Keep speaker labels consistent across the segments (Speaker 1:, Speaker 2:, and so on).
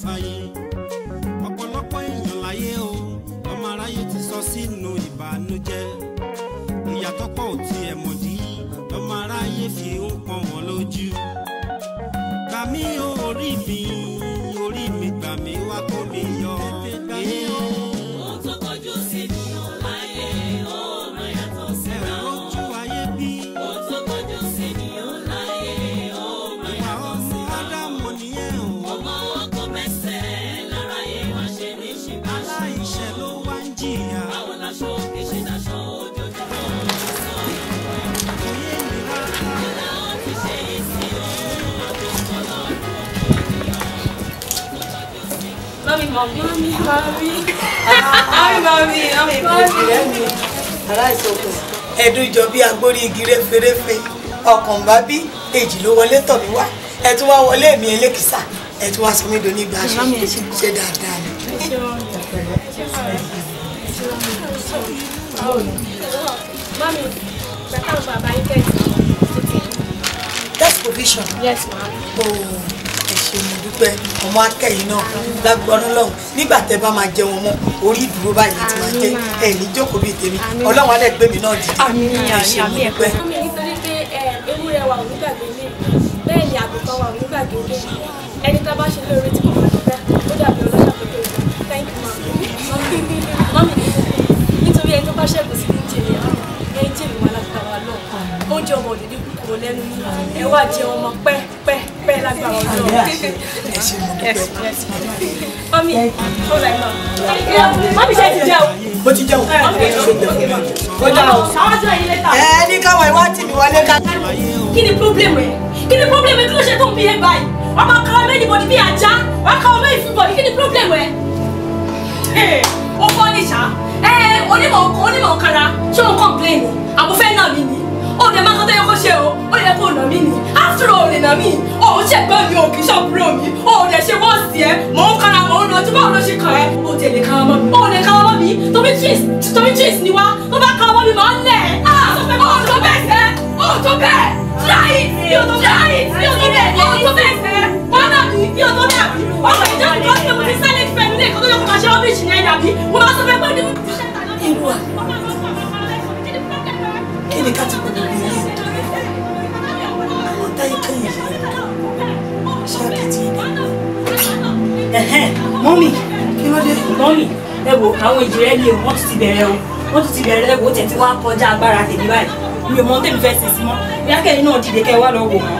Speaker 1: fáyé ọ̀pọ̀lọpọ̀ èèyàn láyé o ọmọ aráyé ti sọ sínú ìbànújẹ́ ìyàtọ̀ pọ̀ ò tiẹ̀ mọ̀ dí ọmọ aráyé fi ń pọ́n wọn lójú gbà mí orí mi gbà mí wá kó mi yọ.
Speaker 2: Ohun tó kọjú sí ni ó láyé ó máa yàtọ̀ síra o.
Speaker 1: Ojú ayé bí
Speaker 2: Ohun tó kọjú sí ni ó láyé ó máa yàtọ̀ síra o.
Speaker 1: Ádámù nìyẹn o.
Speaker 2: Ọmọ wọn kò mẹ́sẹ̀ lára yé wá ṣe ní ṣìbáṣe.
Speaker 1: Aláìṣẹ̀ ló wá ń jìyà.
Speaker 2: Báwo laṣọ kì í ṣe daṣọ ojoojúmọ́ sọ ìwọ ẹ̀.
Speaker 1: Oyè mi rárá.
Speaker 2: Ìlà ó ti ṣe é sí o, ọdún kọlọ́ọ̀dún ọ̀pọ̀ ènìyàn.
Speaker 3: Mami, mami.
Speaker 4: Ẹ̀dùn ìjọ bí agbórí igi réferéfe ọkàn bá bí èjì ló wọlé tọ̀ mí wá ẹ tún wá wọlé mi elékìsà ẹ tún wá sọ mí dòní ìgbà ṣe dáadáa ni.
Speaker 3: Mami, better baba you get.
Speaker 4: That's provision.
Speaker 3: Yes, ma'am.
Speaker 4: Ẹ ṣé mo dúpẹ́ ọmọ akẹ́yìn náà lágbọ́n lọ́hùn nígbà tẹ́ bá máa jẹun ọmọ orí ìdúró báyìí ti máa jẹ ẹ ní jókòó bíi tèmi ọlọ́run alẹ́ gbé mi náà dìde. Ẹ ṣé mo dúpẹ́.
Speaker 3: Mami, nítorí pé ewúrẹ́ wa ò ní gbàgbé lé bẹ́ẹ̀ ni àgùntàn wa ò ní gbàgbé lé ẹni tá a bá ṣe lóore tí kò máa dúpẹ́ ó dàbí ọlọ́ṣà tó kéwì. Thank you, ma'am. Mami, nítorí ẹni tó bá ṣẹ́gun sí ní jèrè ẹ jèrè wọn lágbára lọ oúnjẹ ọmọ òdìdí kúkúrò lẹ́nu ẹ wá jẹ ọmọ pẹ́ lágbára lọ.
Speaker 4: Ẹ ṣé mo dúpẹ́.
Speaker 3: Mami, ó láì máa. Mami ṣe ti jẹun.
Speaker 4: Mo ti jẹun.
Speaker 3: Ó dá o. Àwọn ọjọ́ yìí lẹ́tà.
Speaker 4: Ẹ ní káwọn ìwà tì mí wọlé ká.
Speaker 3: Kí ni problem ẹ? Kí ni problem ẹ? Kí ló ṣe tó ń bí ẹ báyìí? Wọ́n máa káwọ́ méjì bọ̀dì bí ajá. Wọ́n káwọ́ méjì fún bọ̀dì. Kí ni problem ẹ? Ó fọ́ ní ṣá. Onímọ̀ kára. Ṣé o ń complain ni? Àbúfẹ́ náà mi ni. Ó lè máa kọ́ tó yẹ kó ṣe o. Ó yẹ kó nà mí ni. After all, lè nà mí. Ó ṣẹ̀gbọ́n mi ò kì í ṣọ́bùrọ̀ mi. Ó lè ṣe wọ́ọ̀sì ẹ. Mò ń kára mò ń lọ. Tí báwo ló ṣe kàn ẹ́? Ó tẹ̀lé káwọ́ mọ́ mi. Ó lè káwọ́ mọ́ mi. Tóbi twins ni wá. Tó bá káwọ́ mọ́ mi máa ń lẹ̀. Ó tó bẹ́ẹ̀ sẹ́. Ó tó bẹ́ẹ̀. Try it. Mi ò tó bẹ́ẹ̀. Mi ò tó bẹ́ẹ̀. Ó tó bẹ́ẹ̀ sẹ́. Wọ́n náà mi. Mi ò tó bẹ́ẹ̀. Ọkọ̀ ìjọ nìkan ni mo ti silent fẹ́ mi lé. Kó tó yẹ kó máa ṣe ọ́fíìsì ní ẹ̀yà mi. Mo máa sọ fẹ́ pé ní
Speaker 4: Irú à kí ni ká ti kú gbogbo ilé àwọn táyé kẹ́yìn yìí ṣáàkìtì
Speaker 5: Mọ́mì,
Speaker 4: kí ló dé?
Speaker 5: mọ́mì, ẹ wo àwọn ìjìrẹ́lì o, wọ́n tún ti bẹ̀rẹ̀ o, wọ́n tún ti bẹ̀rẹ̀ ẹ wo tẹ̀ tí wọ́n á kọjá agbára tèmi báyìí. Mi ò mọ ohun tèmi fẹ́ ṣe sí mọ́. Bí akẹ́yìn náà dìde kẹ́ wá lọ wò wọ́n.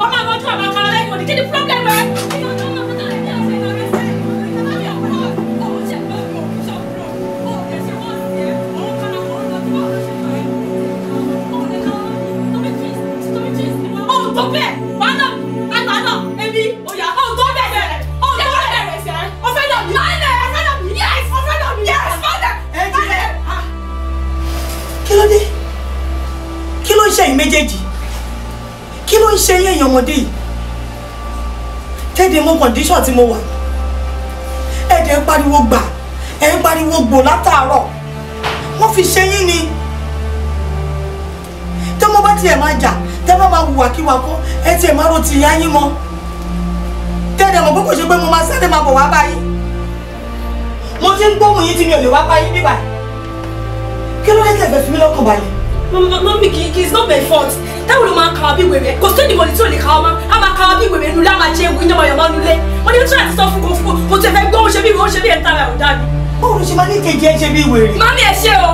Speaker 3: ọmọ àwọn ọdún àwọn ọmọ ọlẹ́yìn òdì. Kí ni problem ẹ? Tó bẹ́ẹ̀ wàá náà àgbà ẹbí òyà tó bẹ̀rẹ̀ sẹ́ ọ̀fẹ́ náà mi ọ̀fẹ́ náà mi yes ọ̀fẹ́ náà mi yes ọ̀fẹ́
Speaker 4: kí ló dé? Kí ló ń ṣe yín méjèèjì? Kí ló ń ṣe yín èèyàn ọmọdé yìí? Tẹ́lẹ̀ mọ kọ̀ǹdíṣọ̀n tí mo wà. Ẹ̀dẹ̀ ń pariwo gbà, ẹ̀ ń pariwo gbò látàárọ̀. Wọ́n fi ṣe yín ni. Tí wọ́n bá tiẹ̀ máa jà, tẹ́ bá máa hùwà kíwà kó, ẹ tiẹ̀ máa ro ti ìyá yín mọ́. Tẹ́lẹ̀ mọ̀ pé kò ṣe pé mo máa sáré máa bọ̀ wá báyìí. Mo ti ń gbóhùn yín tí mi ò lè wá báyìí bíbà. Kí ló dé tẹ́ fẹ́ fi mí lọ́kàn balẹ̀?
Speaker 3: Mami, it's not my fault. Táwọn ló máa ń kàwá bí wèrè. Kò sí ìdìbò tí ò lè kàwá mọ́. A máa kàwá bí wèrè nulẹ̀, a máa jẹ ewu ìjọba ìyọ̀mọ́ nulẹ̀. Wọ́n ní bí tí wọ́n ti sọ fún kò tẹ̀ fẹ́ gbọ́ ó ṣe bí ẹ̀ ń tara ẹ̀ ò dábì.
Speaker 4: Báwo ló ṣe máa ní kejì ẹ ṣe bí wèrè?
Speaker 3: Mami ẹ ṣe o,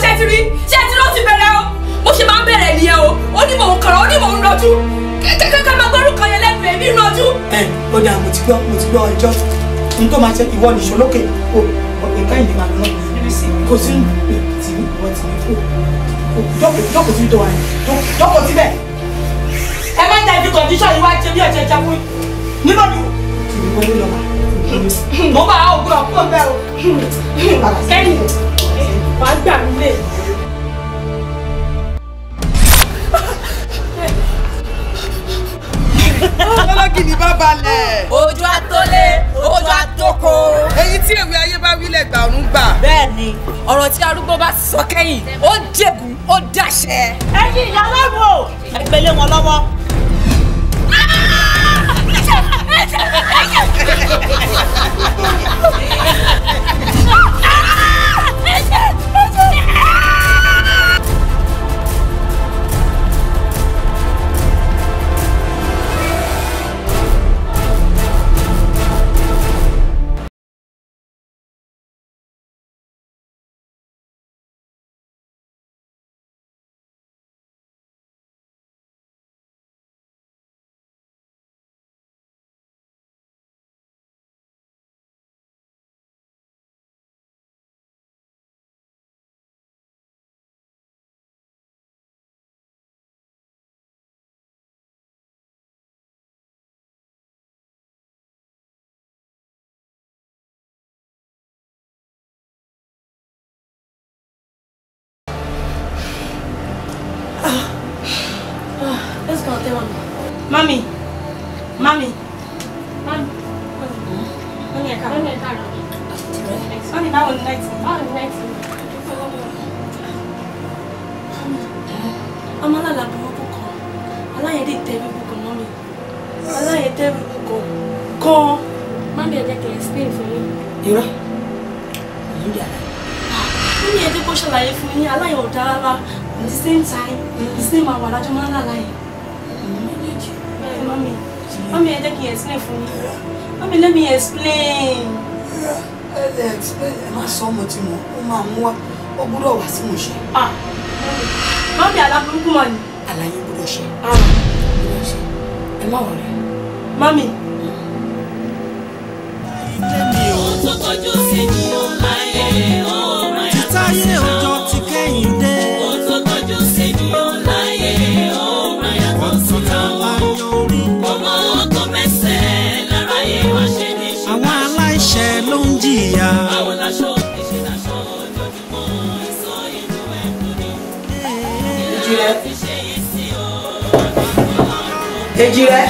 Speaker 3: ṣé ti rí? Ṣé ti ló ti bẹ̀rẹ̀ o? Mo ṣe máa ń bẹ̀rẹ̀ nìyẹn o. Ó ní mò ń kọ̀rọ̀, ó ní mò ń rọjú. Kẹ́kẹ́ máa gbórúkọ yẹn lẹ́nu èmi rọjú.
Speaker 4: Ó dáa, mo ti gbọ́ ọjọ́. N tó máa ṣe ìwọ nìṣó lókè. Nǹkan ìdí màá lọ. Kò sí ìwọ tì mí kò. Jókòó síbi tó wà ní. Jókòó síbẹ̀. Ẹ má jẹ́ ibi kọ̀ǹdíṣọ̀ yìí wá jẹ́ bí ọ̀jẹ̀ jẹ́ fún mi. Níbo ni? Ìwọ ló lọ wá. Mo bá a ògùn ọ̀pọ̀ bẹ́ẹ̀ o.
Speaker 3: Kẹ́yìn, wàá gbà mí lé.
Speaker 6: Ọlọ́gì ni bá balẹ̀.
Speaker 2: Ojú àtólé, ojú àtókò.
Speaker 6: Èyí tí èwe ayé bá wílẹ̀ gbà pàṣẹ. Ẹ̀yin ìyá lọ́rùn o ẹgbẹ́lé wọn lọ́wọ́.
Speaker 3: Let's go, Mami. Mami, now on night. I'm not allowed to book. Allah had it terrible, Mommy. Allah had terrible. Go. Mommy, I can explain for you.
Speaker 4: You know?
Speaker 3: Mommy, I can push a life for me. Allah, you're at the same time. The same hour, I don't know. Mommy, I can explain for me. Mommy, let me explain.
Speaker 4: Explain. I'm so much more. Mama, what would I was much?
Speaker 3: Mommy, I love you, man.
Speaker 4: I like you, Buddha.
Speaker 3: Mommy.
Speaker 1: Títáyé ọjọ́ ti kẹ́yìn dé. Àwọn aláìṣẹ̀ ló ń jìyà.
Speaker 4: Ejire,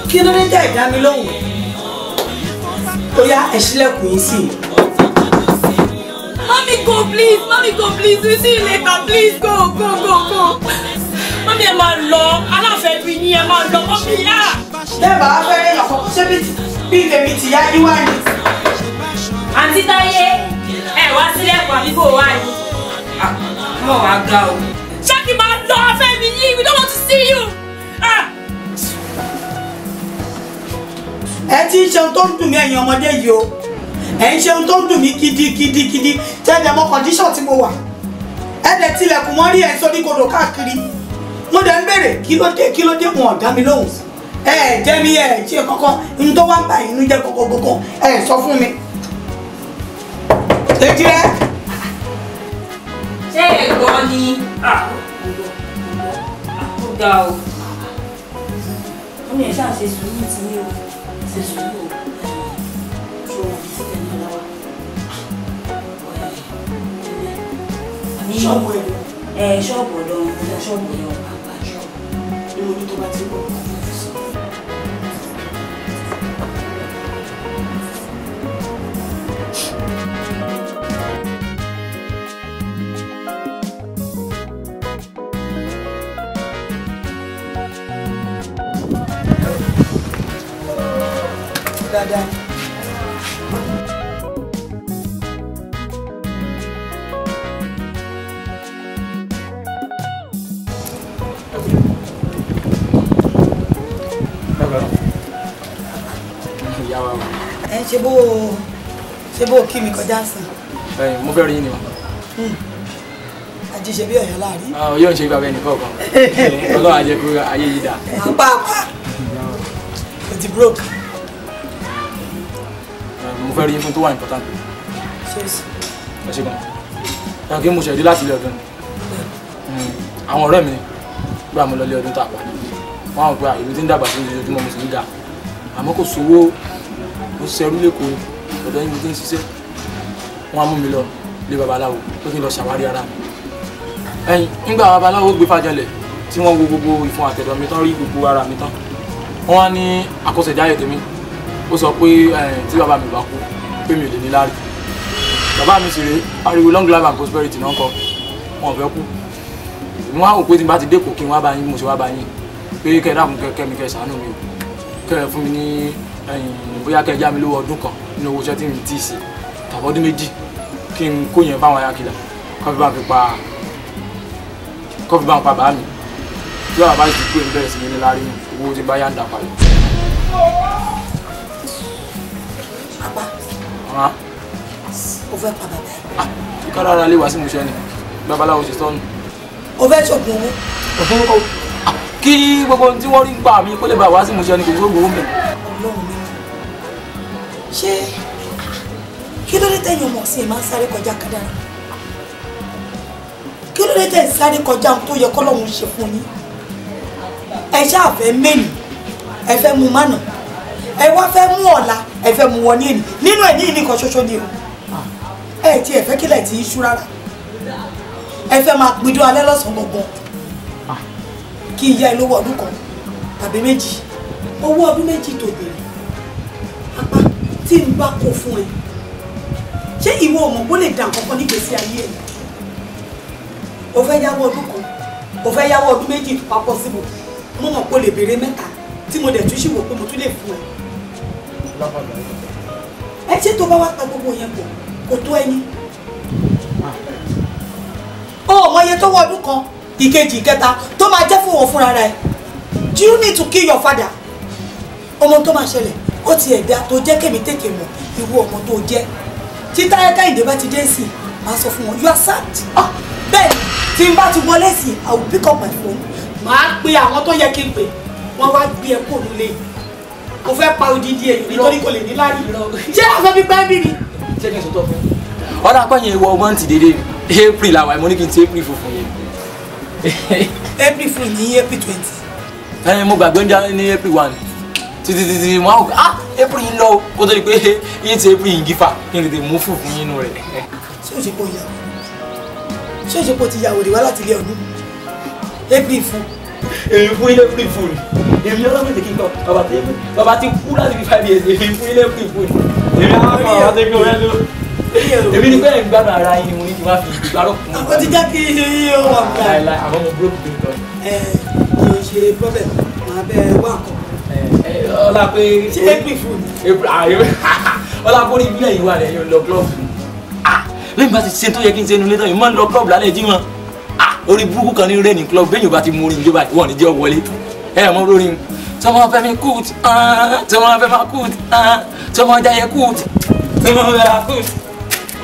Speaker 4: kí ló dé jẹ́ ìdámi lóhùn? Ó yá ẹ ṣílẹ̀kùn yín sí.
Speaker 3: Mommy, go please. Mommy, go please. We'll see you later. Please go. Mommy, ẹ máa lọ. Aláfẹ́ bí ní ẹ máa lọ. Mommy,
Speaker 4: Dẹ́bàá fẹ́rẹ́ ìyàkọ́ ṣé bí tèmi ti yá yí wá ní.
Speaker 5: Àǹtí Táyé, ẹ wá sílẹ̀kùn àbí bò wá ni. Mọ̀ wá ga o.
Speaker 3: ṣé kí n máa lọ afẹ́ mi yìí? We don't want to see you.
Speaker 4: Ẹ ti ń ṣe ohun tó ń dùn mí ẹ̀yin ọmọdé yìí o. Ẹ ń ṣe ohun tó ń dùn mí gidigidi. Tẹ́lẹ̀ mọ kọ̀ndíṣọ̀n tí mo wà. Ẹ dẹ̀ tilẹ̀kùn mọ́ rí ẹ̀ sórí kodò káàkiri. Mo dẹ̀ ń béèrè kí ló dé wọn ọ̀dá mi lóhùn. Ẹ jẹ́ mi ẹ̀ ṣe kankan ní tó wá ń bá inú jẹ́ gbogbo ẹ sọ fún mi. Ejire.
Speaker 5: Ṣé ẹ̀gbọ́n ni? Ó ga o. Wọ́n ní ẹ̀ ṣáà ṣe sùúrù tí ní o. Ṣe sùúrù o. Ṣé o fi sílẹ̀ ní ọlọ́wà? Ní ṣọ́ọ̀bù ẹ̀. Ṣọ́ọ̀bù ọ̀dọ́ ọ̀dọ́ ṣọ́ọ̀bù ẹ̀ ọ̀pá àgbà ṣọ́ọ̀bù. Ní mo ní tó bá ti ń bọ̀ kọ́ fún sí.
Speaker 4: Dáadáa. Ẹ ṣe bó kí mi kọjá sàn.
Speaker 7: Mo fẹ́ rí yín ni ma.
Speaker 4: Àjí ṣe bí ọ̀yọ́ láàrí.
Speaker 7: Yóò ń ṣe bàbá ẹnì kọ̀ọ̀kan. Ọlọ́run á jẹ́ kó ayé yìí dà.
Speaker 4: Àpá o ti broke.
Speaker 7: Mo fẹ́ rí yín fún tó wà important.
Speaker 4: Ṣéèṣì.
Speaker 7: Ẹ ṣe gan. Ẹ kí mo ṣẹ̀dí láti ilé ọdún. Àwọn ọ̀rẹ́ mi gbà mo lọ ilé ọdún tó àpá. Wọ́n á wọ pé ìlú tí ń dàgbà sí ojoojúmọ́ mo sì ń ga. Àmọ́ kò sówó ó ṣẹrú lẹ́kọ̀ọ́ ọ̀dọ̀ yín mo ti ń ṣiṣẹ́. Wọ́n á mú mi lọ ilé babaláwo pé kí n lọ ṣàwárí ara mi. Ẹ̀yìn nígbà babaláwo gbé fàjọlẹ̀ tí wọ́n wo gbogbo ìfun àtẹ̀dọ̀ mi tán rí gbogbo ara mi tán. Wọ́n wá ní àkọsẹ̀jáyé tèmi. Ó sọ pé tí bàbá mi bá kú pé mi ò lè ní láárí. Bàbá mi sì rèé ariwo long life and prosperity náà ń kọ. wọn fẹ́ kú mo wá wò pé tí n bá ti dẹ́kọ̀ kí n wá bá yín mo ṣe wá bá yín pé kẹ́ dákun kẹ́ mi kẹ́ ṣàánú mi o kẹ́ fún mi ní bóyá kẹ́ já mi lówó ọdún kan nínú owó iṣẹ́ tí mi ti ṣe tàbí ọdún méjì kí n kó yẹn fáwọn ayákìlá kọ́ fi bá ń pa bàá mi tí wàá bá ti kú èmi bẹ̀rẹ̀ sí ní lárí owó tí bá yá ń dà padà.
Speaker 4: Papa, o fẹ́ pa bàbá ẹ̀.
Speaker 7: Ìkára ara lè wá sí ìmúṣẹ ni babaláwo ṣe sọnù.
Speaker 4: O fẹ́ ṣògùn owó.
Speaker 7: Kí gbogbo tí wọ́n rí ń pa mí kó lè bá wá sí ìmúṣẹ ni kò gbogbo owó mi.
Speaker 4: Ọlọ́run mi ṣé kí ló dé tẹ̀yìn ọmọ sí ẹ̀ máa ń sáré kọjá kádàrá? Kí ló dé tẹ̀yìn sáré kọjá ohun tó yẹ kọ́lọ́run ṣe fún yín? Ẹ ṣáà fẹ́ mẹ́nì, ẹ fẹ́ mu mánà, ẹ wá fẹ́ mú ọ̀la, ẹ fẹ́ mu wọ ní ènì nínú ẹ̀ ní ìnìkan ṣoṣo ni o. Ẹ ti ẹ fẹ́ kílẹ̀ tí í ṣú rárá. Ẹ fẹ́ máa gbidó alẹ́ lọ́sàn-án gbọ̀ngàn. Kí ìyá ẹ lówó ọdún kan tàbí méjì. Owó ọdún méjì tó béèrè. Apá tí n bá kó fún ẹ. Ṣé ìwọ ò mọ̀ kó lè dà nǹkan kan nígbèsí ayé ẹ? O fẹ́ yáwó ọdún kan, o fẹ́ yáwó ọdún méjì tó papọ̀ síbò. Mo mọ̀ kó lè béèrè mẹ́ta tí mo dẹ̀ tún ṣì wò pé mo tún lè fún ẹ. Ẹ ṣé tó bá wá pa gbogbo yẹn pọ̀ kò tó ẹni. Ó mọ iye tó wọ ọdún kan ìkejì ìkẹta tó máa jẹ́ fún wọn fúnra rẹ̀. Do you need to kill your father? Ọmọ tó máa ṣẹlẹ̀ ó ti ẹ̀dá tó jẹ́ kémi tètè mọ̀ irú ọmọ tó jẹ́. Tí Táyé Kẹ́hìndé bá ti dé sí i máa sọ fún wọn you are sad. Bẹ́ẹ̀ tí n bá ti wọlé sí i I will pick up my phone. Màá pe àwọn tó yẹ kí n pè wọ́n wá gbé ẹ kó nílé. Mo fẹ́ pa odidi èyí nítorí kò lè ní láàyè. Ṣé àfẹ́ bí pẹ́ bí ni?
Speaker 7: Ṣé kí n sọ tọ́ fún un? Ọ̀dà apẹ́yìn ìwọ ọmọ ti dédé April làwọn àìmọ́ ní kí n ti April funfun yẹn.
Speaker 4: April fún ní April 20.
Speaker 7: Mo gbàgbé ní April 1 títí mo á wò April yìí lọ kó tó di pé yín ti April yìí gífà kí n lè mú funfun yín nù rẹ̀.
Speaker 4: Ṣé o ṣe kó ìyàwó? Ṣé o ṣe kó ti yàwó rè wá láti ilé ọdún? April fún.
Speaker 7: Èmi fún ilé April fún ni. Èmi ọlọ́run ti kí n kọ́ bàbá ti kú láti fi 5 years èmi fún ilé April fún ni. Èmi á fọ àwọn tó gbé wọn lọ. Èmi ní bẹ́ẹ̀ ń gbádùn ara yín ni mo ní kí n wá fi ìgbárò kún.
Speaker 4: Àwọn ti jẹ́ kí ó wà gbà.
Speaker 7: Láìláì àwọn ọmọ búrọ́kù tó ń tọ́.
Speaker 4: Kì í ṣe problem màá bẹ wá nǹkan.
Speaker 7: Ọlá pé
Speaker 4: Ṣé April fún ni?
Speaker 7: Ọlá kó ní ìbílẹ̀ yìí wà lẹ́yìn lọ club. Lẹ́yìn bá ti ṣe tó yẹ kí n ṣe inú ilé tán yìí máa ń lọ club lálẹ́ jímọ̀. Orí burúkú kan ní rẹ́ẹ̀nì club bẹ́ẹ̀ yóò bá ti mú orin ìjọba ìwọ̀n ní jẹ́ wọlé. Mọ lórí mi tí wọ́n fẹ́ mi kúùtù tí wọ́n fẹ́ máa kúùtù tí wọ́n jáyẹ kúùtù tí wọ́n fẹ́ máa kúùtù.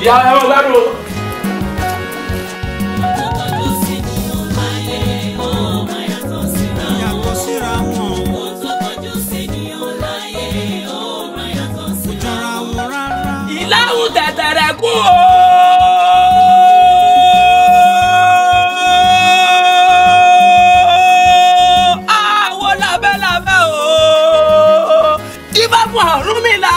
Speaker 7: Ìyá ẹ wọ́n gbádùn o.
Speaker 2: Ìlàhùn tẹ̀tẹ̀rẹ̀ kú o. Àwọn làbẹ́làbẹ́ o. Tí bá fún Ọ̀rúnmìlà.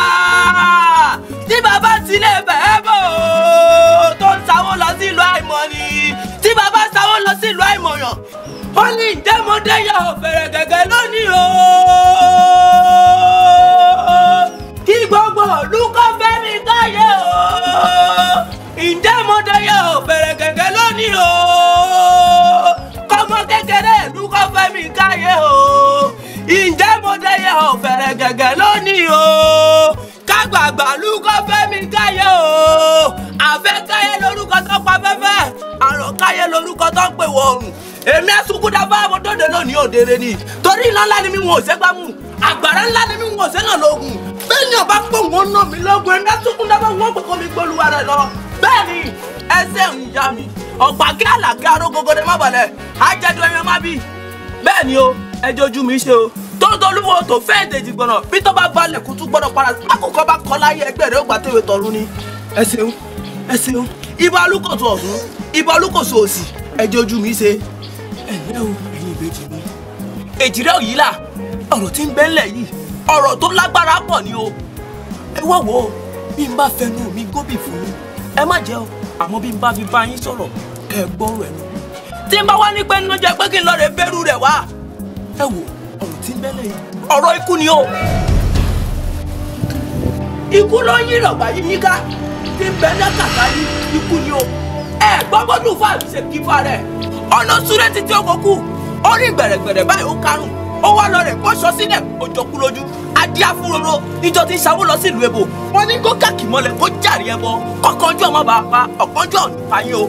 Speaker 2: Tí bàbá tilẹ̀ bẹ́ẹ̀ bọ̀ o. Tó ń sáwó lọ sí ìlú àìmọ̀ni. Tí bàbá sáwó lọ sí ìlú àìmọ̀yàn. Ó ní ìjẹ́mọdé yà ò fẹ̀rẹ̀ gẹ́gẹ́ lónìí o. Kí gbogbo olùkọ́ fẹ́ mi káyé o. Ǹjẹ́ mo dẹ́yẹ ò fẹ̀rẹ̀ gẹ́gẹ́ lónìí o. Kọ́mọ kékeré olùkọ́ fẹ́ mi káyé o. Ǹjẹ́ mo dẹ́yẹ ò fẹ̀rẹ̀ gẹ́gẹ́ lónìí o. Kágbàgbà olùkọ́ fẹ́ mi káyé o. Àfẹ́ káyé lórúkọ tó pa fẹ́fẹ́. Àrùn káyé lórúkọ tó ń pè wọ ọ̀run. Èmi ẹ̀sùnkúdà bá ọmọ dòde lónìí òdèrè ni. Torí iná ńlá ni mi wọn ò ṣẹ́gbá mú. Àgbàrá ńlá ni mi wọn ò ṣẹ́nà lóògùn. Bẹ́ẹ̀ni ọba pọ̀ wọ́n ná mi lọ́gùn ẹ̀mí ẹ̀sùnkúdà bá wọ́n pẹ̀kọ́ mi gbólúwa rẹ̀ lọ. Bẹ́ẹ̀ni ẹsẹ̀ ń ya mi. Ọ̀pá kí àlàkí arógógóde má balẹ̀. Ajẹ́dù ẹyẹ má bí. Bẹ́ẹ̀ni o, ẹjọ́ ojú mi ṣe o. Tóńtó olúwo tó fẹ́ èdèjì gbọ̀nà bí tó bá balẹ̀ kó tún gbọ́dọ̀ para. Àkókò bá kọ́ láyé ẹgbẹ́ rẹ̀ ó gbà tèwé tọ̀run ni. Ẹ ṣeun, ẹ ṣeun. Ibà olúkòso ọ̀tún, ibà olúkòso òsì. Ẹjọ́ ojú mi ṣe. Ẹ̀lẹ́ o, ẹ̀yin ìbejì mi. Èjìrẹ́ òyì là, ọ̀rọ̀ tí ń bẹ́ńlẹ̀ yìí, ọ̀rọ̀ tó lágbára pọ̀ ni o. Ẹ wá wò ó, bí n bá fẹnu mi gómìn fún yín, ẹ má jẹ́ o, àmọ́ bí n bá fi bá yín sọ̀rọ̀, kẹ́ ẹ gbọ́rọ̀ ẹnu. Tí n bá wá ní pé nínú jẹ pé kí n lọ rè bẹ́rù rẹ̀ wá. Ẹ wò, ọ̀rọ̀ tí ń bẹ́ńlẹ̀ yìí, ọ̀rọ̀ ikú ni o. Ikú ló ń yí ìrọ̀gbà yín yíká, tí ń bẹ ní kàkà yín, ikú ni o. gbọ́gbọ́dún fáàlù ṣe kí fa rẹ̀ ọ̀nà súré títí òkòkù orí gbẹ̀rẹ̀gbẹ̀rẹ̀ báyìí ó karùn ó wá lọ rẹ̀ kó sọ sílẹ̀ òjòkú lójú adíá fúnroro níjọ tí ń ṣàwó lọ sí ìlú èbò wọn ní kó kàkì mọ́lẹ̀ kó jàrí ẹbọ kọ́kànjú ọmọ bá pa ọ̀kánjú ọ̀nù fàyè o.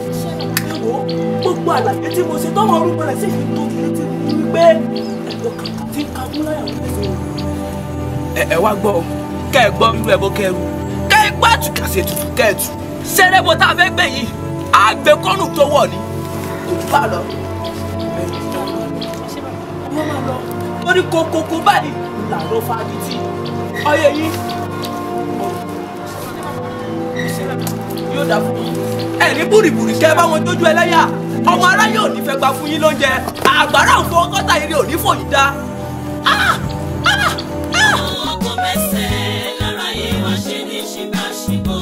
Speaker 2: gbogbo àlàyé tí mo ṣe tọ́mọ orúkọ rẹ̀ sì fi tó létí wípé ẹ̀kọ́ kàkà tí ń ka fún láyà wọlé sí i. ẹ wá gbọ́ kẹ́ ẹ gbọ́ irú ẹbọ kẹrù kẹ́ ẹ gbọ́ àtúkàṣe tutù kẹ́ ẹ tù ṣẹlẹ́bọ tá a fẹ́ gbé yìí àgbẹ̀kọ́nù tó wọ̀ ni kò bá lọ. ó ní kókókó báyìí làlọ́ fagitì ọyẹ yìí yóò dà fún yín ẹ̀rí búrìbùrì kẹ́ ẹ bá wọn jójú ẹlẹ́yà ọmọ aráyé ò ní fẹ́ gbà fún yín lóúnjẹ àgbàrá ń fọ ọgọ́ta eré ò ní fòyí dá.
Speaker 8: ọkọ mẹsẹ̀ lára yé wá ṣe ní ṣìbáṣìbò.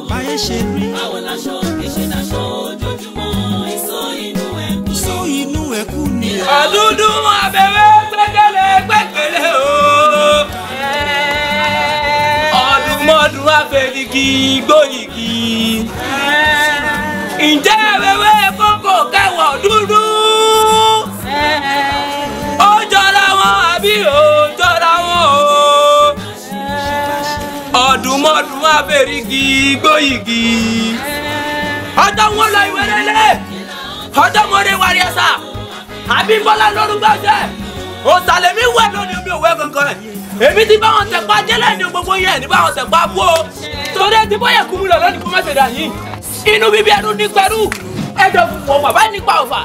Speaker 1: báyé ṣe rí.
Speaker 8: báwo laṣọ kì í ṣe daṣọ ojoojúmọ́ ìsọ inú ẹkú.
Speaker 1: sọ inú ẹkú ni.
Speaker 2: ọdúndún abẹ́rẹ́ gbẹ́gẹ́lẹ́ o. ọdúnmọ́dún àfẹ́dìgì gbòyìgì. ǹjẹ́ abẹ́rẹ́ kókò kẹwọ̀ dúdú. ó jọra wọn àbí ó jọra wọn o. ọdúnmọ́dún àfẹ́dìgì gbòyìgì. ọjọ́ wọn lọ ìwé lélẹ̀ ọjọ́ mọ́rẹ́ wárí ẹ̀sà Abímbọ́lá lórúkọ jẹ́ òsàlẹ̀mí wẹ̀ lónìí omi òwe kankan èmi ti bá wọn tẹ̀pá jẹ́lẹ̀ ní gbogbo yẹn ní bá wọn tẹ̀pá bú o torí ẹ ti bọ́yẹ̀ kú mi lọ lónìí kó má ṣe dà yín inú bíbí ẹnu ní pẹ̀lú ẹ̀dọ̀ fún bàbá nípa ọ̀fà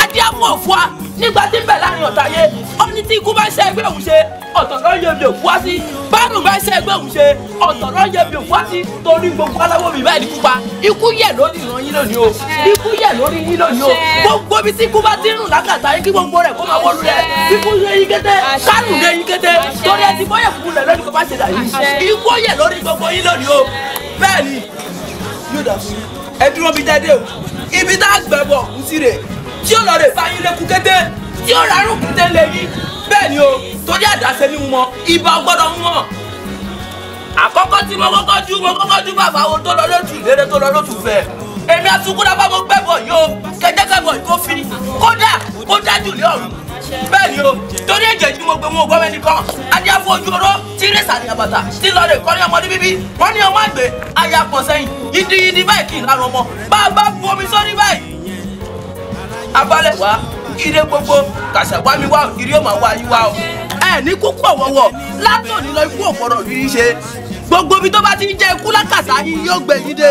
Speaker 2: adé àpò ọ̀fọ́à nígbà tí ń bẹ̀ láàrin ọ̀tá yé ó ní tí ikú bá ṣe ẹgbẹ́ òun ṣe ọ̀tọ̀ ló yẹ bí òkú wá sí báàrùn bá ṣe ẹgbẹ́ òun ṣe ọ̀tọ̀ ló yẹ bí òkú wá sí torí gbogbo aláwọ̀ mi báyìí ní kúpa ikú yẹ lórí ìran yín lónìí o ikú yẹ lórí yín lónìí o gbogbo bí tí ikú bá ti rùn lákàtà yín kí gbogbo rẹ̀ kó máa wọlú rẹ̀ ikú yẹ yín kété kárùn yẹ yín kété torí ẹ ti bọ́yẹ̀ kú lẹ̀ lónìí kó má ṣe dà yín ikú yẹ lórí gbogbo yín lónìí o bẹ́ẹ̀ ni yóò dà fún yín ẹ dúró bí jáde o ibi tá a gbẹ bọ̀ kú sí rè tí ó lọ rè bá yín lẹ́kú kété tí ó rárún kété lè yín bẹ́ẹ̀ ni o torí àdáṣe ní wọn ibà gbọ́dọ̀ wọn. àkọ́kọ́ tí mo kọ́kọ́ jú bàbá wo tó lọ lótú ìlérí tó lọ lótú fẹ́ èmi àtúnkúndà bá mo gbẹ́bọ̀ yìí o kẹjẹkẹbọ̀ yìí kò fi kódà kó dájú lé ọ̀run bẹ́ẹ̀ ni o torí ẹ̀jẹ̀ tí mo gbé mo gbọ́ mẹ́ni kan adé afọ ojú oró tí ilé sàlẹ̀ àbàtà tí lọ́ọ́ rè kọ́ni ọmọdé bíbí wọ́n ní ọmọ àgbẹ̀ aya pọ̀ sẹ́yìn yídíyídí báyìí kì í lára ọmọ bá a bá bomi sórí báyìí abalẹ̀ wá ire gbogbo kàṣàgbá mi wá ìrí ò máa wá yí wá o ẹ ní kúkú ọ̀wọ̀wọ̀ látòní lọ ikú òpòrò rírí ṣe gbogbo ibi tó bá ti ń jẹ́ ikú lákàtà yín yóò gbé yín dé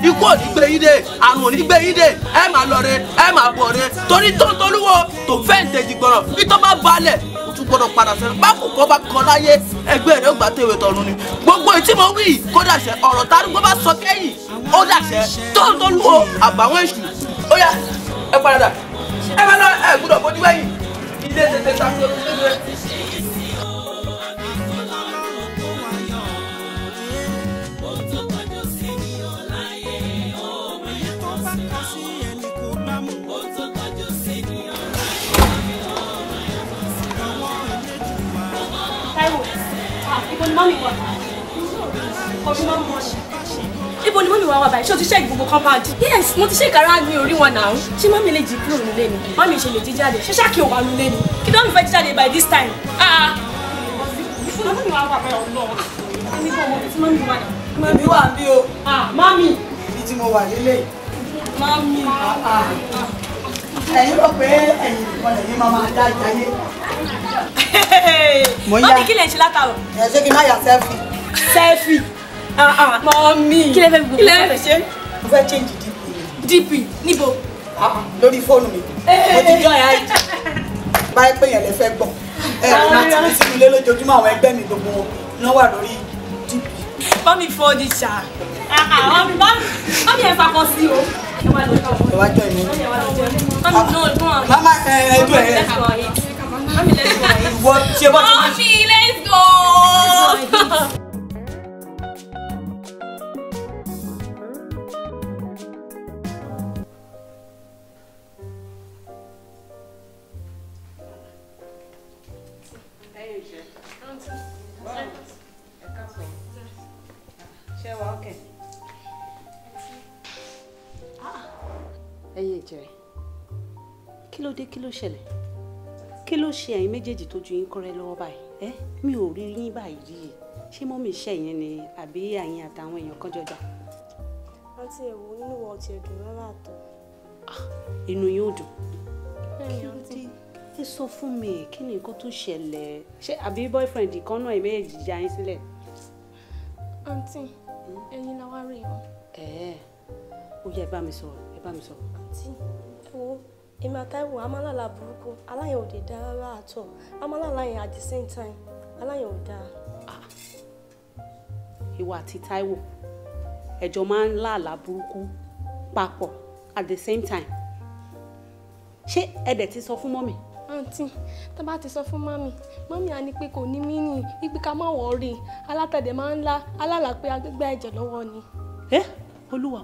Speaker 2: ikú ò ní gbé yín dé àrùn ò ní gbé yín dé ẹ máa lọ re ẹ máa bọ̀ re torí tó ń tolúwo tó fẹ́ ń tẹ̀jì gbọ̀rọ̀ bí tó bá balẹ̀ ó tún gbọ́dọ̀ padà sẹ́nu bákò kọ́ bá kọ́ láyé ẹgbẹ́ rẹ̀ ó gbà tẹ̀wé tọ̀run ni gbogbo ìtí mo wí kó dàṣẹ ọ̀rọ̀ tárúgbó bá sọ kẹ́yìn ó dàṣẹ tó ń tolúwo àbàwọ́n èṣù ó yá ẹ padà ẹ bá lọ ẹ gbọ́dọ̀ bójú wẹ̀yìn ilé tètè sàkóso lóde.
Speaker 3: Ibo ni mọ́mì wà? Ibo ni mọ́mì wà báyìí? Ṣé o ti ṣe gbogbo compound? Yes, mo ti ṣe ìkárá mi orí wọn náà. Ṣé mọ́mì lè jí kúrò nílé ni? Mọ́mì ṣe lè jí jáde. Ṣé ṣáà kí o wà nílé ni? Kí ló ń fẹ́ jí jáde by this time? Mọ́mì wà báyìí ọ̀nà. Ẹni bọ́ ọmọ tí mọ́mì wà náà.
Speaker 4: Mọ́mì wà bí o.
Speaker 3: Mọ́mì.
Speaker 4: Ibi tí mo wà lélẹ̀.
Speaker 3: Mọ́mì.
Speaker 4: Ẹ̀yin rò pé ẹ̀yin nìkan lẹ́yìn máa dá ìjáyé.
Speaker 3: Mọ́mì kí lè ṣe látàrọ̀?
Speaker 4: Ẹ ṣé kí n má yà sẹ́fì.
Speaker 3: Sẹ́fì. Mọ́mì. Kí lè fẹ́ ṣe?
Speaker 4: Mo fẹ́ change
Speaker 3: DP níbo?
Speaker 4: Lórí fóònù mi. Mo ti join ID. Báyìí pé yẹn lè fẹ́ gbọ́. Láti rí sínú ilé lójoojúmọ́ àwọn ẹgbẹ́ mi gbogbo wọn náà wà lórí DP.
Speaker 3: Mọ́mì fọ́ọ̀dì ṣá. Mọ́mì ẹ̀ fakọ sí o.
Speaker 4: Ẹ wá join mi.
Speaker 3: Mama
Speaker 4: ẹjọ́ ẹ̀.
Speaker 3: Let's go eat. Mọ́mì let's go eat.
Speaker 4: Wọ́n ṣe bọ́ tí
Speaker 3: Mọ́mì let's go.
Speaker 9: Àjẹ́, kí ló dé, kí ló ṣẹlẹ̀? Kí ló ṣe ẹ̀yin méjèèjì tó ju yín kọ́rẹ́ lọ́wọ́ báyìí? Mi ò rí yín báyìí rí. Ṣé mọ́mì iṣẹ́ yẹn ni àbí ẹ̀yin àtàwọn èèyàn kan jọjà?
Speaker 10: Àǹtí ẹ̀wò nínú wa ọtí ẹ̀dùn rárá àtọ̀.
Speaker 9: Inú yóò dùn. Kí ló dé? Ẹ sọ fún mi, kí ni nǹkan tó ṣẹlẹ̀? Ṣé àbí boyfriend kan náà méjèèjì já yín sílẹ̀?
Speaker 10: Àǹtí, ẹ̀yin la wá rí o.
Speaker 9: Ó yá, ẹ bá mi sọ̀rọ̀, ẹ bá mi sọ̀rọ̀.
Speaker 10: Àǹtí, ẹ̀wò èmi àtàìwò amálàlà burúkú aláyẹn ò dé dá rárá àtọ̀. Amálàlà yẹn at the same time aláyẹn ò dá.
Speaker 9: Ìwà àti Táíwò ẹjọ́ máa ń láàlá burúkú papọ̀ at the same time. Ṣé ẹ dẹ̀ ti sọ fún mọ́mì?
Speaker 10: Àǹtí, tá bá ti sọ fún mọ́mì á ní pé kò ní mínì wípé ká má wọ̀ọ́rì alátẹ̀dẹ̀ máa ń alálà pé agbégbá ẹ̀jẹ̀ lọ́wọ́ ni.
Speaker 9: Olúwa,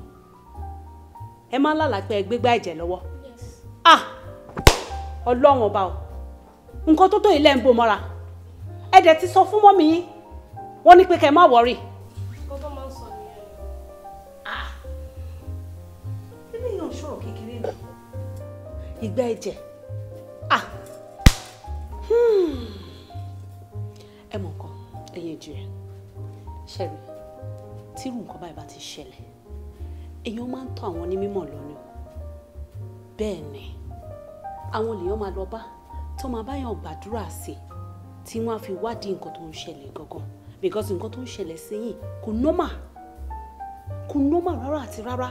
Speaker 9: ẹ máa ń lálàá pé ẹ gbégbá ẹ̀jẹ̀ lọ́wọ́? Ọlọ́run ọba o, nǹkan tó tó ilé ń bò mọ́ra. Ẹ dẹ̀ ti sọ fún mọ́mì yín, wọ́n ní pé kẹ́ má wọ̀ọ́rì.
Speaker 10: Ọgbọ́n máa ń sọ nìyẹn.
Speaker 9: Ilé yóò ṣòro kékeré mi. Ìgbà ẹ̀jẹ̀. Ẹ mọ̀ nǹkan, ẹ̀yin jù ẹ̀. Ṣẹ́rí, tírú nǹkan báyìí bá ti ṣẹlẹ̀, èèyàn máa ń tọ́ àwọn onímọ̀ lọ́nà. Bẹ́ẹ̀ ni, àwọn lèèyàn máa lọ bá tó máa báyàn gbàdúrà sí tí wọ́n á fi wádìí nǹkan tó ń ṣẹlẹ̀ gangan. Because nǹkan tó ń ṣẹlẹ̀ sí yín kò normal rárá àti rárá.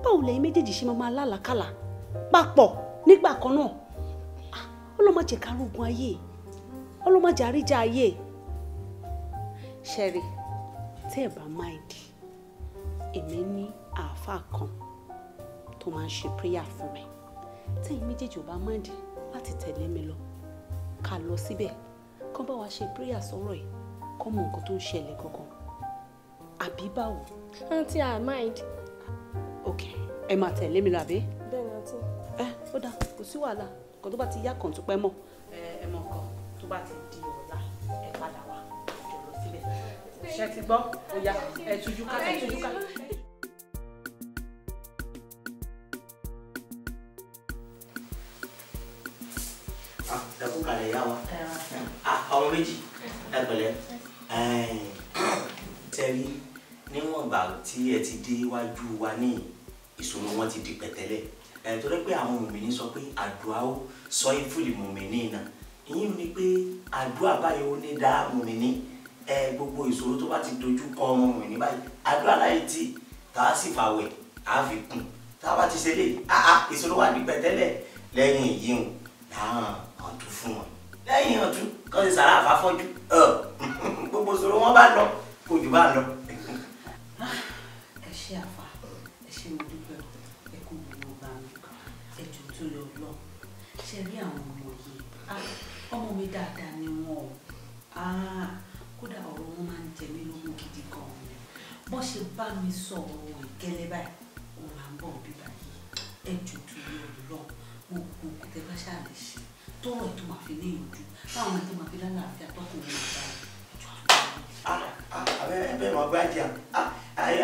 Speaker 9: Báwo lẹ́yìn méjèèjì ṣe máa lálàkàlà papọ̀ nígbà kan náà? Ọlọ́mọ jẹ́ ká rógun ayé, ọlọ́mọ jẹ́ àríjà ayé. Ṣẹ́rí, tí ẹ bá mind, èmi ní àáfàá kan tó máa ń ṣe prayer fún mi. Tí ẹ̀yin méjèèjì ò bá mind láti tẹ̀lé mi lọ, ká lọ síbẹ̀, kán bá wa ṣe prayer sọ̀rọ̀ yìí, kán mọ nǹkan tó ń ṣẹlẹ̀ gangan. Àbí báwo?
Speaker 10: Àǹtí, I mind.
Speaker 9: Ok, ẹ máa tẹ̀lé mi lọ àbí?
Speaker 10: Bẹ́ẹ̀ ni àǹtí.
Speaker 9: Ó dáa, kò sí wàhálà. Nǹkan tó bá ti yá kan tó pẹ́ mọ́. Ẹ mọ̀ nǹkan tó bá ti di ọ̀la, ẹ padà wá jọ lọ síbẹ̀. Ṣé ti gbọ́? Ó yá, ẹ tújú ká, ẹ tújú ká.
Speaker 11: Ẹ kú kalẹ̀ yá wa. Ọmọ méjì, ẹ pẹ̀lẹ́. Tẹ́rí, níwọ̀n ìgbà tí ẹ ti dé iwájú wa ní ìṣòro wọn ti di pẹ̀tẹ́lẹ̀. Torí pé àwọn mùmínì sọ pé àdúà ó sọ ìfúlì mùmínì náà. Ìyẹn ni pé àdúà báyìí ó ní dá mùmínì. Gbogbo ìṣòro tó bá ti dojú kọ ọmọ mùmínì báyìí. Àdúà láyé tí tá a sì fàwẹ̀ á fi kún. Tá a bá ti ṣe lè ìṣòro wà ní pẹ̀tẹ́lẹ̀ lẹ́yìn ìyíhùn láwọn ọ̀tún fún wọn. Lẹ́yìn ọ̀tún kọ́ ti sàrà àfáfọ́jú. Gbogbo ìṣòro wọn bá lọ kò jù bá lọ.
Speaker 9: Ẹ ṣé àfà, ẹ ṣé mo dúpẹ́, ẹ kú gbogbo bá mi, ẹ jù tó lọ lọ. Ṣé rí àwọn ọmọ yìí? Ọmọ mi dáadáa ni wọn o. Kódà ọ̀rọ̀ wọn máa ń jẹ mí lógún gidi gan-an. Bọ́n ṣe bá mi sọ̀rọ̀ ìkẹ́lẹ́ báyìí, òun là ń bọ̀ bíbá yìí. Ẹ jù tó lọ gbogbo tẹ bá ṣáà lè ṣe. Tọ́rọ̀ ètò máa fi níyànjú, táwọn ọmọ tó máa fi lálàáfíà tọkùnrin ìgbà
Speaker 11: bẹ́ẹ̀ mọ̀ gbá jà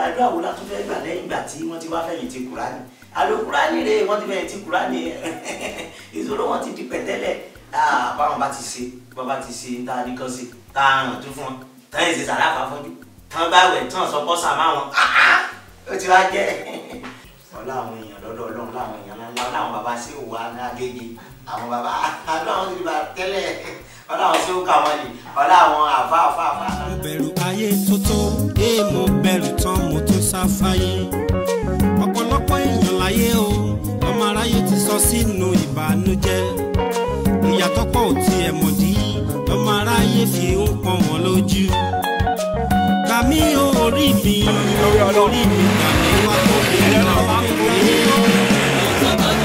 Speaker 11: àdúrà wo la tún fẹ́ gbà lẹ́yìn ìgbà tí wọ́n ti wá fẹ̀yìn ti Kùránì. Àlọ́ Kùránì rè wọ́n ti fẹ̀yìn ti Kùránì. Ìṣòro wọn ti di pẹ̀tẹ́lẹ̀. Báwọn bá ti ṣe bàbá ti ṣe tá a ní kán ṣe tá a ràn tún fún wọn tán yìí ṣe sàrà àfáfọ́jú tán bá wẹ̀ tán sọ bọ́sà máa wọn ó ti wá jẹ́. Ọlá àwọn èèyàn lọ́dọ̀ Ọlọ́run láwọn èèyàn ńlá láwọn bàbá sí òwò Agége àwọn bàbá àdúrà wọn ti di bàtà tẹ́lẹ̀ ọlá àwọn tí ó kà wọ́n ni ọlá àwọn àfáàfáà.
Speaker 1: Mo bẹ̀rù ayé tótó, mo bẹ̀rù tán mo tún sáfáyé. Ọ̀pọ̀lọpọ̀ èèyàn láyé o, ọmọ aráyé ti sọ sínú ìbànújẹ́. Ìyàtọ̀ pọ̀ ò tiẹ̀ mọ̀ dí, ọmọ aráyé fi ń pọ́n wọn lójú. Gbà mí orí mi, orí mi gbà mí wá kó mi lọ.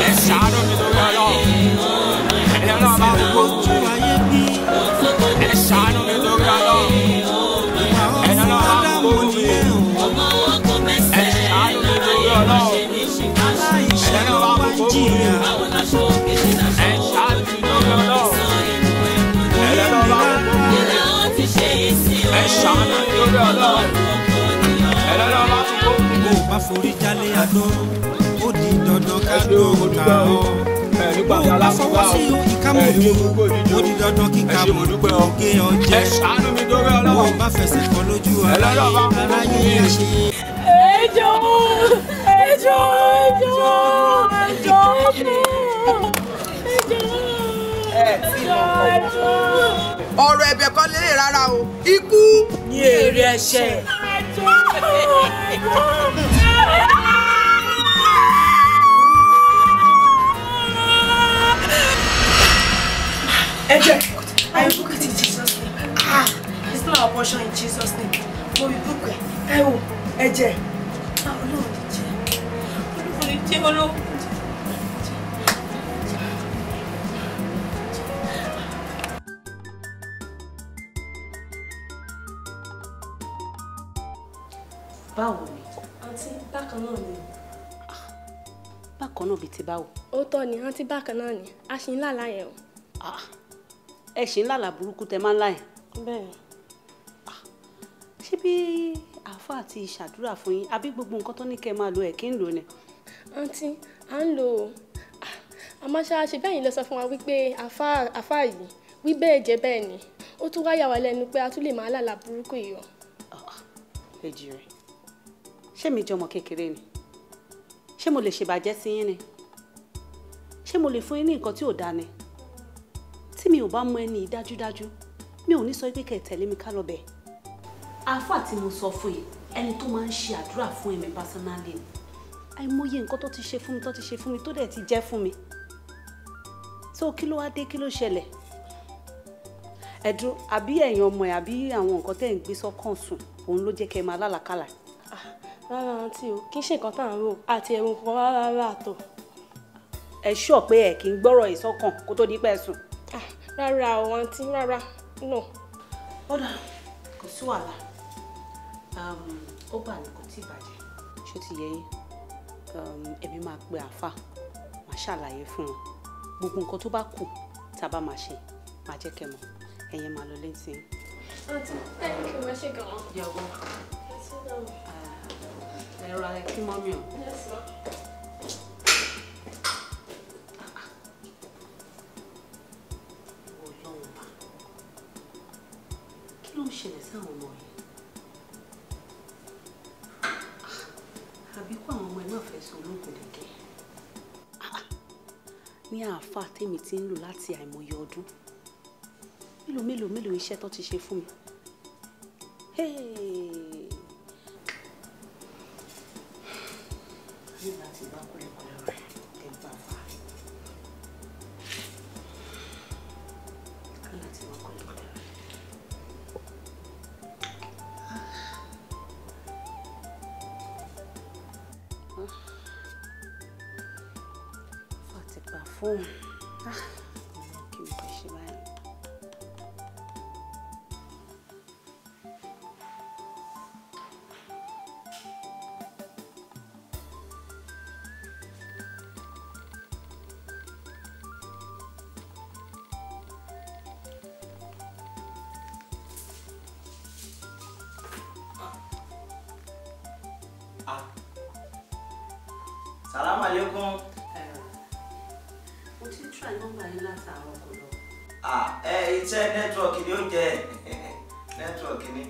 Speaker 1: Ẹ ṣàánú mi lórí Ọlọ́run, ẹ lọ́ọ́ máa ń gbójú ayé bí. Ẹ ṣàánú mi lórí Ọlọ́run, ẹ lọ́ọ́ máa ń gbójú mi. Ẹ ṣàánú mi lórí Ọlọ́run, ẹ lọ́ọ́ máa ń gbójú mi. Ẹ ṣàánú mi lórí Ọlọ́run, ẹ lọ́ọ́ máa ń gbójú mi. Ẹ ṣàánú mi lórí Ọlọ́run, ẹ lọ́ọ́ máa ń gbójú mi. Bó o bá forí jálé àdó, ó di dandan ká ló ta ọ́. Bó o bá fọwọ́ sí ìkámọ̀ mi, ó di dandan kíkà mọ̀ òkè ọjẹ́. Bó o bá fẹsẹ̀ kọ lójú aráyé ẹ̀ ṣe.
Speaker 3: Ẹjọ́
Speaker 12: ọ̀rọ̀ ẹ̀bẹ̀ kan lélẹ̀ rárá o ikú ní èrè ẹ̀ṣẹ̀.
Speaker 4: Ẹ̀jẹ̀, I rebuke it in Jesus' name. It's not our portion in Jesus' name. Mo rebuke it. Ẹ wo, ẹ̀jẹ̀.
Speaker 3: Ọlọ́run.
Speaker 9: Báwo ni?
Speaker 10: Àǹtí bákan náà ni.
Speaker 9: Bákan náà bíi ti báwo?
Speaker 10: Ó tọ́ ni àǹtí bákan náà ni. A ṣì ń lálàá yẹn o.
Speaker 9: Ẹ ṣì ń lálàá burúkú tẹ máa ń láyìn.
Speaker 10: Bẹ́ẹ̀ni.
Speaker 9: Ṣé bí àáfàá ti ṣàdúrà fún yín àbí gbogbo nǹkan tó ní kẹ́ máa lo ẹ̀ kí ń lò ni?
Speaker 10: Àǹtí à ń lò ó. Àmọ́ ṣe bẹ́yìn lọ sọ fún wa wípé àáfàá yìí wí bẹ́ẹ̀ jẹ́ bẹ́ẹ̀ ni. Ó tún wá yà wá lẹ́nu pé a tún lè máa lálàá burúkú yìí o.
Speaker 9: Èjì rẹ̀. Ṣé mi jọmọ kékeré ni? Ṣé mo lè ṣèbàjẹ́ sí yín ni? Ṣé mo lè fún yín ní nǹkan tí ò dáa ni? Tí mi ò bá mọ ẹni dájúdájú mi ò ní sọ pé kẹ́ ẹ tẹ̀lé mi ká lọ bẹ̀. Àáfàá tí mo sọ fún yìí ẹni tó máa ń ṣe àdúrà fún èmi personally ni. Àìmọye nǹkan tó ti ṣe fún mi tó dẹ̀ ti jẹ́ fún mi. So kí ló wá dé, kí ló ṣẹlẹ̀? Ẹ̀dùn àbí ẹ̀yin ọmọ ẹ̀ àbí àwọn nǹkan tẹ́ ń gbé sọ́kàn sùn òun ló jẹ́ kẹ́ ẹ máa lálàkàlà.
Speaker 10: Rárá àǹtí o, kì í ṣe nǹkan tá à ń rò àti ẹ̀rù kan rárá àtọ̀.
Speaker 9: Ẹ ṣọ́ pé ẹ kì í gbọ́rọ̀ ìsọ́kàn kó tó di pẹ́ sùn.
Speaker 10: Rárá o àǹtí, rárá no.
Speaker 9: Ọ̀dà kò sí wàhálà. Ó bà ní kò tí ì bàjẹ́. Ṣó ti yẹ yín? Èmi máa pe àáfàá, màá ṣàlàyé fún wọn. Gbogbo nǹkan tó bá kù tá a bá máa ṣe, máa jẹ́ kẹ́ mọ̀. Ẹ̀yin máa lọ létí.
Speaker 10: Àǹtí, thank you, ẹ ṣé gan-an.
Speaker 9: Yọ̀wọ́. Ẹ̀rọ alẹ́ kí mọ́mí o.
Speaker 10: Yes, ma.
Speaker 9: Ọlọ́run bá. Kí ló ń ṣẹlẹ̀ sí àwọn ọmọ yìí? Àbí kó àwọn ọmọ ẹ náà fẹ́ sọ olóògùn dẹ̀kẹ́? Ní àáfàá tèmi ti ń lò láti àìmọye ọdún. Mélòó iṣẹ́ tó ti ṣe fún mi. Nígbà tí bá kúlẹ̀kúlẹ̀ rẹ̀ ẹ̀ bá fà á. Nígbà tí bá kúlẹ̀kúlẹ̀ rẹ̀. Fà ti gbà fóònù. Kí ni kò ṣe báyìí?
Speaker 11: Salam alaikum.
Speaker 9: Mo ti try nọ́mbà yín látàárọ̀ kò lọ.
Speaker 11: Iṣẹ́ nẹ́tíwọ̀kì ni ó jẹ́ nẹ́tíwọ̀kì ni.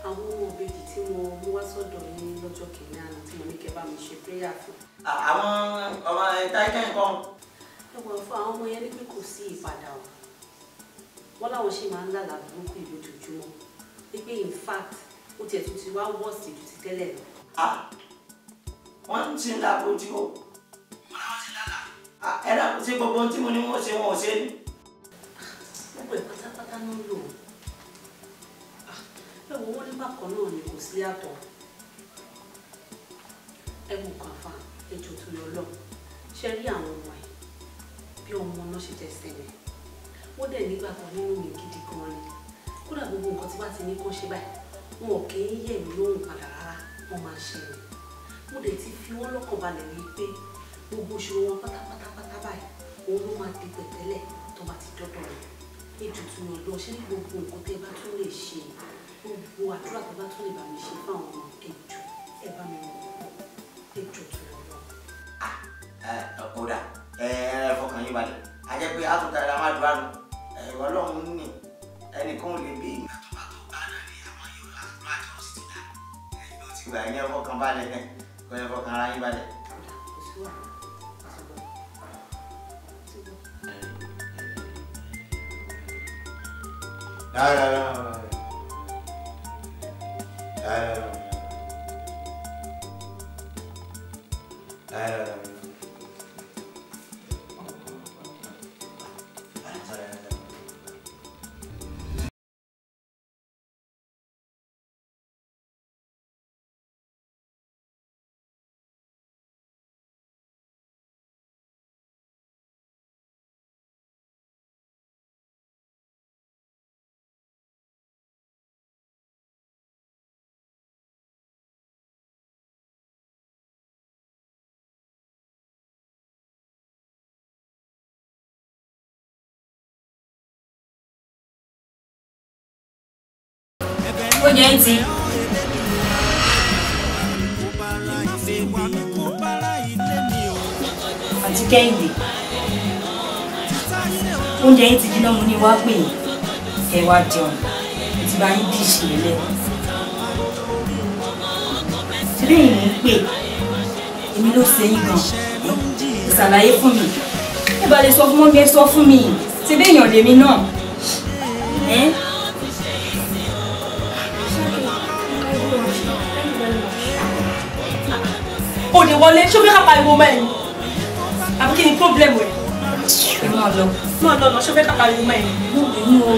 Speaker 9: Àwọn òbejì tí mo mú wá sọ́dọ̀ yín lọ́jọ́ kìíní àná tí mo ní kẹ́ bá mi ṣe prayer fún.
Speaker 11: Àwọn ọmọ táìkẹ́ nǹkan.
Speaker 9: Ẹ̀wọ̀n fún àwọn ọmọ yẹn ní pé kò sí ìpadà o. Wọ́n láwọn ṣì máa ń lálàá burúkú lójoojúmọ́. Wípé in fact ó tiẹ̀ tún ti wá wọ́ọ̀sì ju ti tẹ́lẹ̀ lọ.
Speaker 11: Wọ́n ti ń dàbò tí o. Wọ́n láwọn ti lálàá. Ẹ dàbò sí gbogbo ohun tí mo ní wọ́n ṣe wọn ò ṣe ní.
Speaker 9: Gbogbo ẹ̀ pátápátá ló ń lò. Ẹ̀wọ̀n wọn ní bákan náà ni kò sí àtọ̀. Ẹ̀wọ̀n kan fa ẹjọ́ tó yọ lọ. Ṣé rí àwọn ọmọ ẹ̀ bí ọmọ náà ṣe jẹ́ sílẹ̀? Wọ́n dẹ̀ nígbàgbọ́ nínú mi gidi gan ni. Kódà gbogbo nǹkan tí bá ti ní kó ṣe báyìí, wọn ò kì í yẹ̀ mí lóhùn padà rárá, wọ́n máa ń ṣe ni. Mo dẹ̀ ti fi wọ́n lọ́kàn balẹ̀ wípé gbogbo ìṣòro wọn pátápátá báyìí, òun ló máa di pẹ̀tẹ́lẹ̀ tó bá ti dọ́dọ̀ rẹ̀. Ètùtù yàn lọ ṣé ní gbogbo nǹkan tẹ́ bá tún lè ṣe, gbogbo àdúrà tó bá tún lè bá mi ṣe fáwọn ọmọ ẹjọ́ ẹ bá mi mọ̀ ẹjọ́ tó yàn lọ.
Speaker 11: Kódà fọkàn yín balẹ̀ a jẹ́ pé àtúntà la máa dùn àná Ọlọ́run ní ẹnìkan ò lè bí ìgbà tó bá tó bá náà ní àwọn yóò ládùúgbò àti ọ̀sìn ti dá ló ti gbà yín fọkàn balẹ̀ kọ́ ẹ fọkàn ara yín balẹ̀.
Speaker 5: Oúnjẹ ń ti. Àti Kẹ́hìndé. Oúnjẹ yín ti jiná mo ní wá pè yín. Ẹ wá jẹun. Ti bá yín bí ìṣẹ̀lẹ̀. Síbẹ̀ yìí ń pè. Èmi ló ṣe yín gan. Ìṣàlàyé fún mi. Ẹ bá lè sọ fún mọ́mí ẹ sọ fún mi. Síbẹ̀ èèyàn lèmi náà.
Speaker 3: O lè wọlé ṣó fẹ́ ká pariwo mọ́ ẹ̀ ni àbí kí ni pọ́blẹ́mù ẹ̀.
Speaker 5: Ẹ máa lọ.
Speaker 3: Máa lọ ṣó fẹ́ ká pariwo mọ́ ẹ̀ ni.
Speaker 5: Inú o.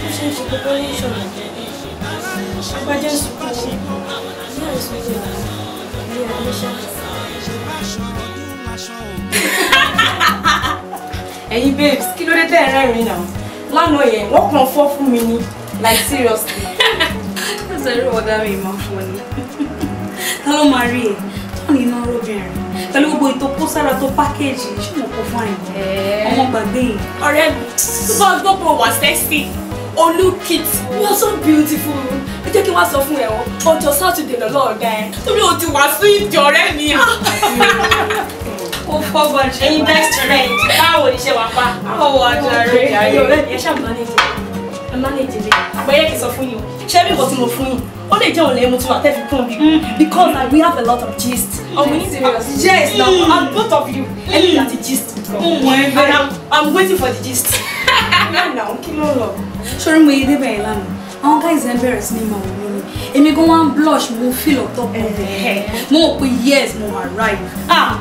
Speaker 10: Mo ṣe ń ṣe gbogbo ní ìṣòro. Agbájẹ́ ìsìnkú ṣe. Ní àìsàn ìjọba. Ilé Adéṣà.
Speaker 3: Ẹ̀yin babes kí ló dé tẹ́ ẹ rẹ́rìn-ín náà? Lánàá yẹn wọ́n kàn fọ́ fún mi ní like seriously.
Speaker 5: Sẹ́rí ọ̀dà mi máa fún ni. Ta ló máa rí ẹ̀? Tó ní iná róbìnrin. Pẹ̀lú gbogbo ètò kó sára tó pákéjì, ṣé mo kó fún àìmọ́? Ọmọ gbàgbé yìí.
Speaker 3: Ọ̀rẹ́ mi, tó bá gbọ́pọ̀ wà sexy, o look it, you are so beautiful. Ẹ jẹ́ kí wọ́n sọ fún ẹ o, ọjọ́ Saturday lọ́lọ́ ọ̀dà ẹ̀. Torí o ti wà sweet ọ̀rẹ́ mi.
Speaker 5: Kó fọ́gbọ́n ṣe
Speaker 3: ẹ̀yin best friend, báwo ni ṣe wà pa?
Speaker 5: Ọwọ́ àjàre.
Speaker 3: Ẹ̀yin ọ̀rẹ́ mi, ẹ ṣáà manage it. Ẹ manage it. Àgbẹ̀yẹ kì í sọ fún yín o. Ṣé bí nǹkan tí mo fún yín? Ó lè jẹ́ òun lè mú tí wàá tẹ́ fi kún bí. Because we have a lot of gist. Oh, we need serious. Yes, now, and both of you, any that the gist. And I'm waiting for the gist. Now, kí ló lọ?
Speaker 5: Ṣorí mo yé débẹ̀ yẹn lánàá. Àwọn guys ẹ̀ ń bẹ̀rẹ̀ sí ní máa wò lórí. Èmi gan wá ń blush mo feel on top of it. Mo rò pé yes mo arrive.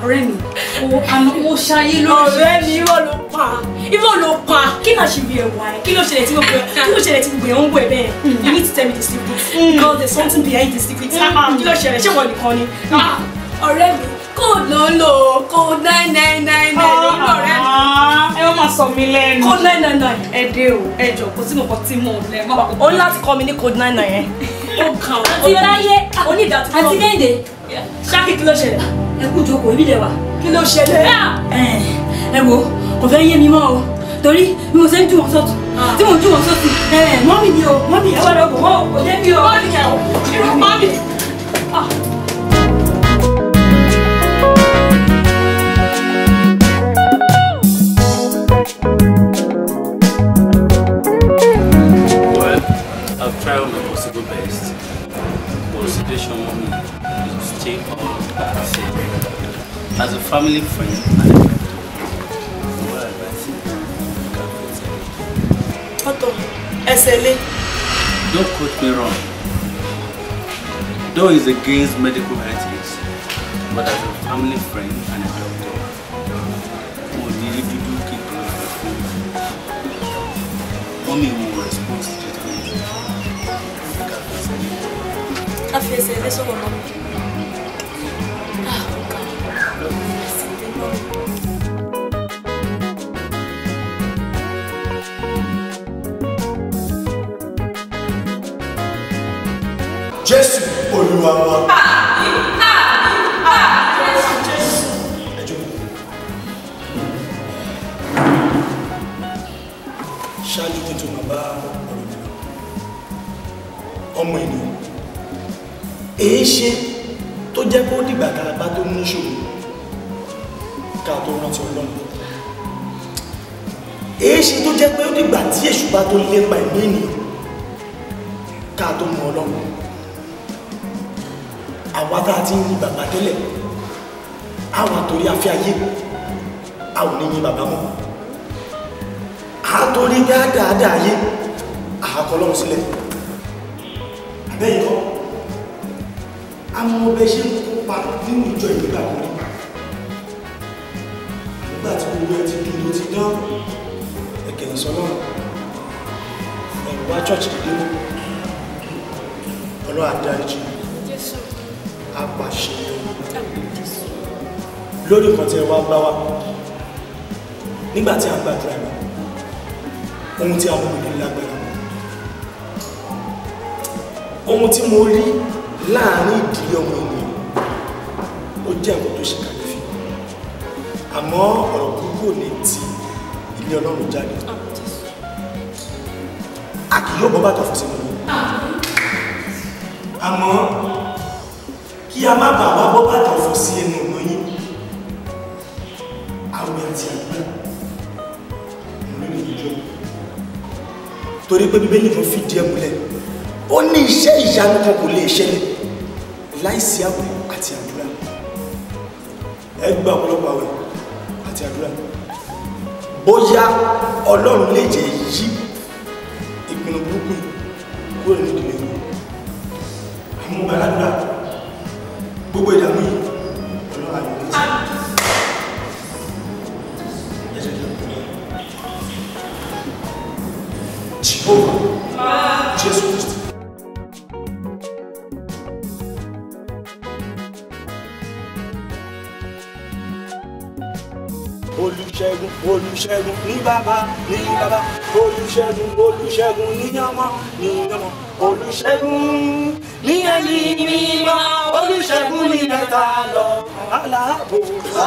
Speaker 5: Ọ̀rẹ́ mi, mo ṣayé lórí.
Speaker 3: Ọ̀rẹ́ mi, irọ́ ló pa. Irọ́ ló pa. Kí náà ṣe bí ẹwà ẹ̀? Kí ló ṣẹlẹ̀ tí gbogbo ẹ̀ ń wẹ̀ bẹ́ẹ̀? You need to tell me the secret. Because there's something behind the secret. Kí ló ṣẹlẹ̀? Ṣé wọ́n nìkan ni? Ọ̀rẹ́ mi, code ló ń lò ó. Code 9999 ló ń lò ọ̀rẹ́ mi.
Speaker 5: Ẹ má máa sọ mí lẹ́nu.
Speaker 3: Code 999.
Speaker 5: Ẹ dé o, ẹ jọ kò sí nǹkan tí mo lẹ má bàa.
Speaker 3: O ní láti kọ́ mi ní code 99 yẹn. Ó kàn án.
Speaker 5: Àti láyé
Speaker 3: onídàtú
Speaker 5: àti Kẹ́hìndé.
Speaker 3: Ṣáàkì kí ló ṣẹlẹ̀?
Speaker 5: Ẹ kú jókòó ibi lẹ wà.
Speaker 3: Kí ló ṣẹlẹ̀?
Speaker 5: Ẹ wo kò fẹ́ yé mi mọ́ o torí bí mo ṣe ń jù wọ́n sọ́tún tí mo ń jù wọ́n sọ́tún mọ́mì ni o mọ́mì ẹ wá lọ bọ̀ wọ́n kò dé bí o.
Speaker 3: Mọ́mì yẹn o irú mọ́mì.
Speaker 13: Well, I've tried my possible best. But the situation mommy is still all the same. As a family friend and a friend, what advice you can fix it?
Speaker 3: Otto, SLA.
Speaker 13: Don't quote me wrong. Though it's against medical ethics, but as a family friend and a doctor, what do you do keep mommy will respond to treatment.
Speaker 3: I feel say this one mommy.
Speaker 14: Jésù Olúwa wa. Ṣáájú kí n tó máa bá ọ̀rọ̀ mi lọ. Ọmọ ènìyàn, èé ṣe tó jẹ́ kó dìgbà tá a bá tó níṣòro ká tó rántí Ọlọ́run. Èéṣe tó jẹ́ pé ó dìgbà tí èṣù bá tó lépa ẹ̀mí ènìyàn ká tó mọ Ọlọ́run. Àwa tá a ti ń yin bàbá tẹ́lẹ̀ àwa torí afẹ́ ayé a ò ní yin bàbá mọ́. A torí dáadáa ayé àkọ́ Ọlọ́run sílẹ̀. Àbẹ́yìn kọ́ àwọn ọbẹ̀ ṣe ń kópa nínú ìjọ ìgbà kan nígbà tí gbogbo ẹ ti dùn ló ti dán ẹ̀kẹ́ ìsọlọ́run ẹ̀rù wá chọ́ọ̀chì dédé Ọlọ́run àdáríjì apàṣẹ lórí kan tí ẹ wá bá wa nígbà tí a ń gbàdúrà náà ohun tí a mú mi lágbára ohun tí mo rí láàrin ìdílé ọmọ ènìyàn ó jẹ́ nǹkan tó ṣe kàlẹ́fì àmọ́ ọ̀rọ̀ gbogbo ní ti ilé Ọlọ́run jáde a kì yóò bọ́ bàtà fún sínú yìí àmọ́ kí a má bàa wá bọ́ bàtà fún sí ẹnu ọ̀nà yìí àwẹ̀ àti àgbẹ̀ nínú ìjọ torí pé Bíbélì kan fìdí ẹ̀ múlẹ̀ ó ní iṣẹ́ ìyanu kan kò lè ṣẹlẹ̀ láìsí àwẹ̀ àti àdúrà. Ẹ gba ọ̀pọ̀lọpọ̀ àwẹ̀ àti àdúrà bóyá Ọlọ́run lè jẹ́ yí ìpinnu burúkú kúrò ní ìdílé yìí. Àmọ́ gbàdúrà gbogbo ìdààmú yìí Ọlọ́run àyè ní ti. Jehovah Jésù Kristi. Olùṣẹ́gun Olùṣẹ́gun ní bàbá Olùṣẹ́gun Olùṣẹ́gun ní ọmọ Olùṣẹ́gun ní ẹ̀mí mímọ́ Olùṣẹ́gun ní mẹ́ta lọ aláàbò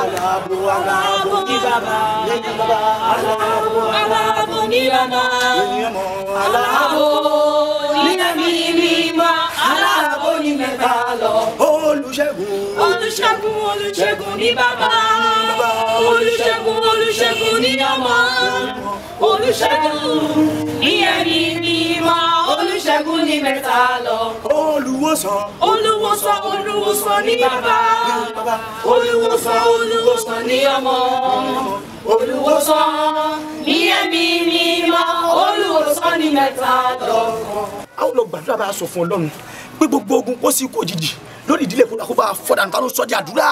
Speaker 14: aláàbò aláàbò ní bàbá aláàbò ní bàbá aláàbò ní ẹ̀mí mímọ́ aláàbò ní mẹ́ta lọ Olùṣẹ́gun Olùṣẹ́gun Olùṣẹ́gun ní bàbá Olùṣẹ́gun Olùṣẹ́gun ní ọmọ Olùṣẹ́gun ní ẹ̀mí mímọ́ Olùṣẹ́gun ní mẹ́ta lọ olùwòsàn olùwòsàn olùwòsàn ní bàbá olùwòsàn olùwòsàn ní ọmọ olùwòsàn ní ẹ̀mí mímọ́ Olùwòsàn ní mẹ́ta lọ. Àwọn lọ gbàdúrà bá a sọ fún Ọlọ́run pé gbogbo ogun kó sí kò jìjì lórí ìdílé kó bá fọdà nípa ló sọ di àdúrà.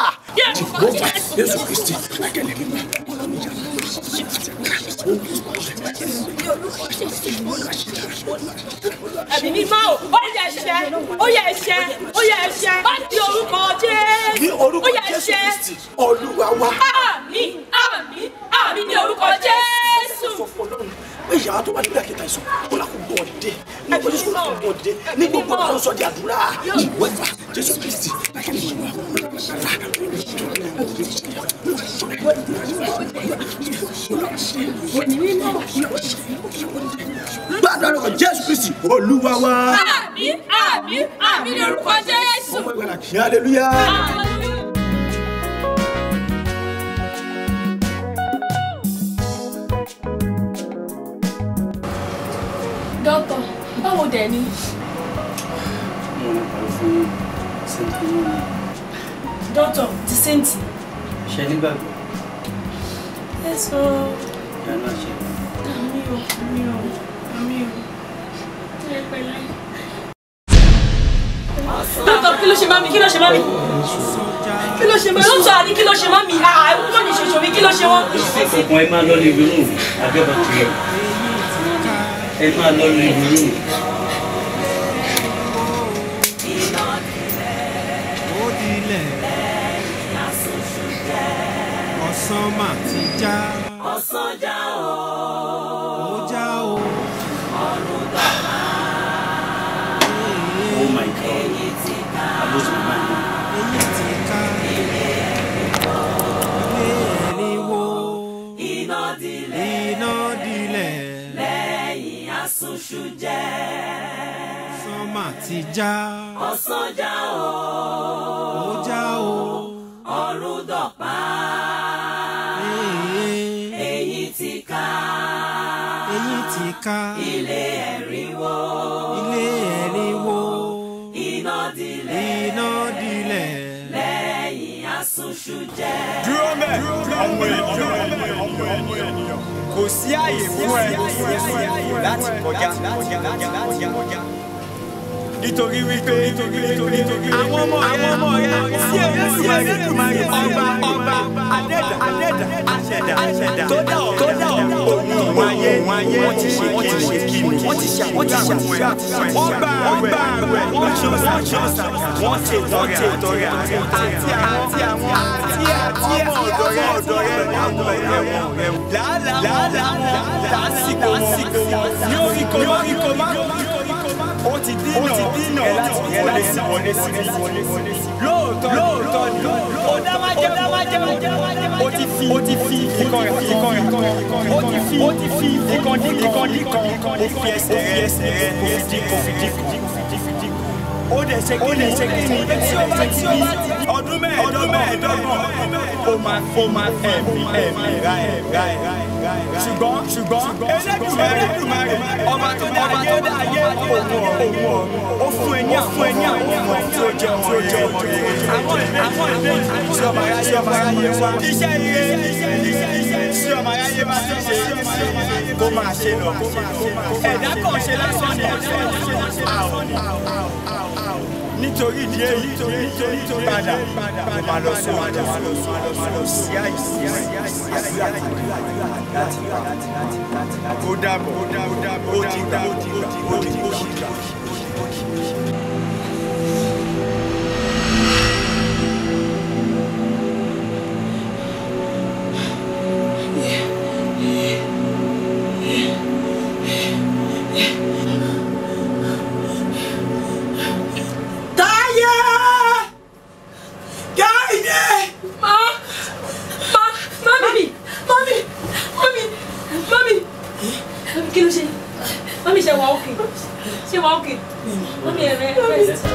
Speaker 14: Jésù Kristi akẹ́lẹ́ mi máa
Speaker 3: ẹ̀mí mímọ́ ó yẹ ẹ̀ṣẹ̀ ó yẹ ẹ̀ṣẹ̀ ó yẹ ẹ̀ṣẹ̀ láti orúkọ Jésù
Speaker 14: ní orúkọ Jésù Kristi Olúwa wa.
Speaker 3: Àmín àmín àmín ní orúkọ Jésù.
Speaker 14: Pé ìyàwó tó bá nígbà kẹta ìsọ kó lákò gbọ́ ọ̀dẹ́ ní ọjọ́ Jésù kó gbọ́ ọ̀dẹ́ ní gbogbo àwọn sọ di àdúrà ìwọ ìfà Jésù Kristi akẹ́lẹ́ mi máa gbàdúrà lórúkọ Jésù Kristi Olúwa wa.
Speaker 3: Àmín àmín àmín ní orúkọ Jésù.
Speaker 14: Ọmọ ìgbàlà kí hallelujah.
Speaker 3: Dọ́tọ̀, báwo dẹ̀ ni?
Speaker 13: Mo ń parí fún Sẹ́ńtì náà.
Speaker 3: Dọ́tọ̀, ti Sẹ́ńtì.
Speaker 13: Ṣé nígbàgbọ́?
Speaker 3: Ẹ sọ.
Speaker 13: Ìyá náà ṣe.
Speaker 3: Àmì o. Ẹ pẹ̀lẹ́. Dọ́tọ̀, kí ló ṣe mami? Kí ló ṣe mami? Kí ló ṣe mami? Dọ́tọ̀, àní kí ló ṣe mami? Ẹ̀wù náà ní ṣoṣo mi, kí ló ṣe wọ́n?
Speaker 13: Ọkùnrin ẹ máa lọ lè ronú àjọba tiẹ̀. Ẹ máa lọ lè ronú.
Speaker 1: Ọ̀sán mà ti já.
Speaker 8: Ọ̀sán já o.
Speaker 1: Ó já o.
Speaker 8: Ọ̀run dàgbà.
Speaker 13: Oh my God.
Speaker 8: Èyí ti ká.
Speaker 13: Àbúrò mi máa ń lọ.
Speaker 1: Èyí ti ká. Ilé ẹ̀rínwó.
Speaker 8: Iná dilẹ̀.
Speaker 1: Iná dilẹ̀.
Speaker 8: Lẹ́yìn asúnṣu jẹ́.
Speaker 1: Ọ̀sán mà ti já.
Speaker 8: Ọ̀sán já o.
Speaker 1: Ó já o.
Speaker 8: Ọ̀run dọ̀pá. Èyí ti ká.
Speaker 1: Èyí ti ká.
Speaker 8: Ilé ẹ̀rínwó.
Speaker 1: Ilé ẹ̀rínwó.
Speaker 8: Iná dilẹ̀.
Speaker 1: Iná dilẹ̀.
Speaker 8: Lẹ́yìn asúnṣu jẹ́.
Speaker 15: Dúró mẹ́, ọmọ ènìyàn. Kò sí àyè fún ẹ láti kọjá. Nítorí wípé àwọn ọmọ rẹ sí Elédùmarè ọba adẹ́dà aṣẹ̀dá tó dá òun wáyé wọ́n ti ṣe kí ni wọ́n ti ṣe wọ́n gbà àwẹ̀ wọ́n ṣọ́sà wọ́n ṣe ìtọ́rẹ àti àwọn ọmọ ọ̀dọ́ rẹ̀ làálàá lásìkò ní oríkò máa ó ti dínà ẹ láti wọlé sí lóòótọ́ ni ó dá má jẹ́ ó ti fi ìkan rẹ̀ ó ti fi ìkan díkan ó fi ẹsẹ̀ rẹ̀ kò fi dín ó dẹ̀ ṣe kí ni tí ó bá ti ọdún mẹ́ẹ̀ẹ́dọ́gbọ̀n ó máa ẹ̀mí ra ṣùgbọ́n Elédùmarè ọba tó dá ayé òun ó fún ẹ ní àwọn ọmọ tí ó jẹ ọmọ rere àwọn ìbejì tí ọmọ aráyé wá iṣẹ́ ire tí ọmọ aráyé bá ti ṣe kó máa ṣe lọ ẹ̀dá kan ṣe lásán ni nítorí ìdí èyí padà máa lọ sí ó dàbọ̀ ó dìgbà.
Speaker 3: Kí ló ṣe? Mami ṣe wà òkè. Ṣé wà òkè? Mami ẹ rest.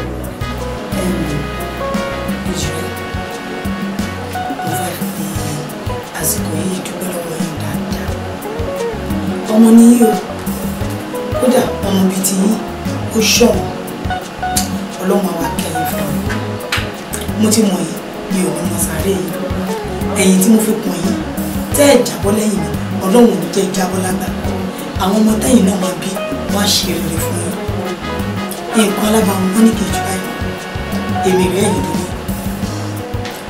Speaker 4: Àsìkò yìí dúpẹ́ lọ́wọ́ yín dáadáa. Ọmọ ní yìí o, kódà ọmọ bíi ti yín ó ṣọ̀wọ́n. Ọlọ́run àwa kẹ́yìn fún mi. Mo ti mọ̀ yìí, mi ò ní mọ sáré yìí. Ẹ̀yìn tí mo fi pọ̀n yìí, tẹ́ ẹ̀ jábọ́ lẹ́yìn mi, Ọlọ́run ò ní jẹ́ jábọ́ lágbà. Àwọn ọmọ tẹ́yìn náà máa bí wọ́n á ṣe rere fún yín. Nǹkan alábàáwọn wọn ní kì í jù báyìí. Èmi rẹ̀ ẹ̀yìn lórí.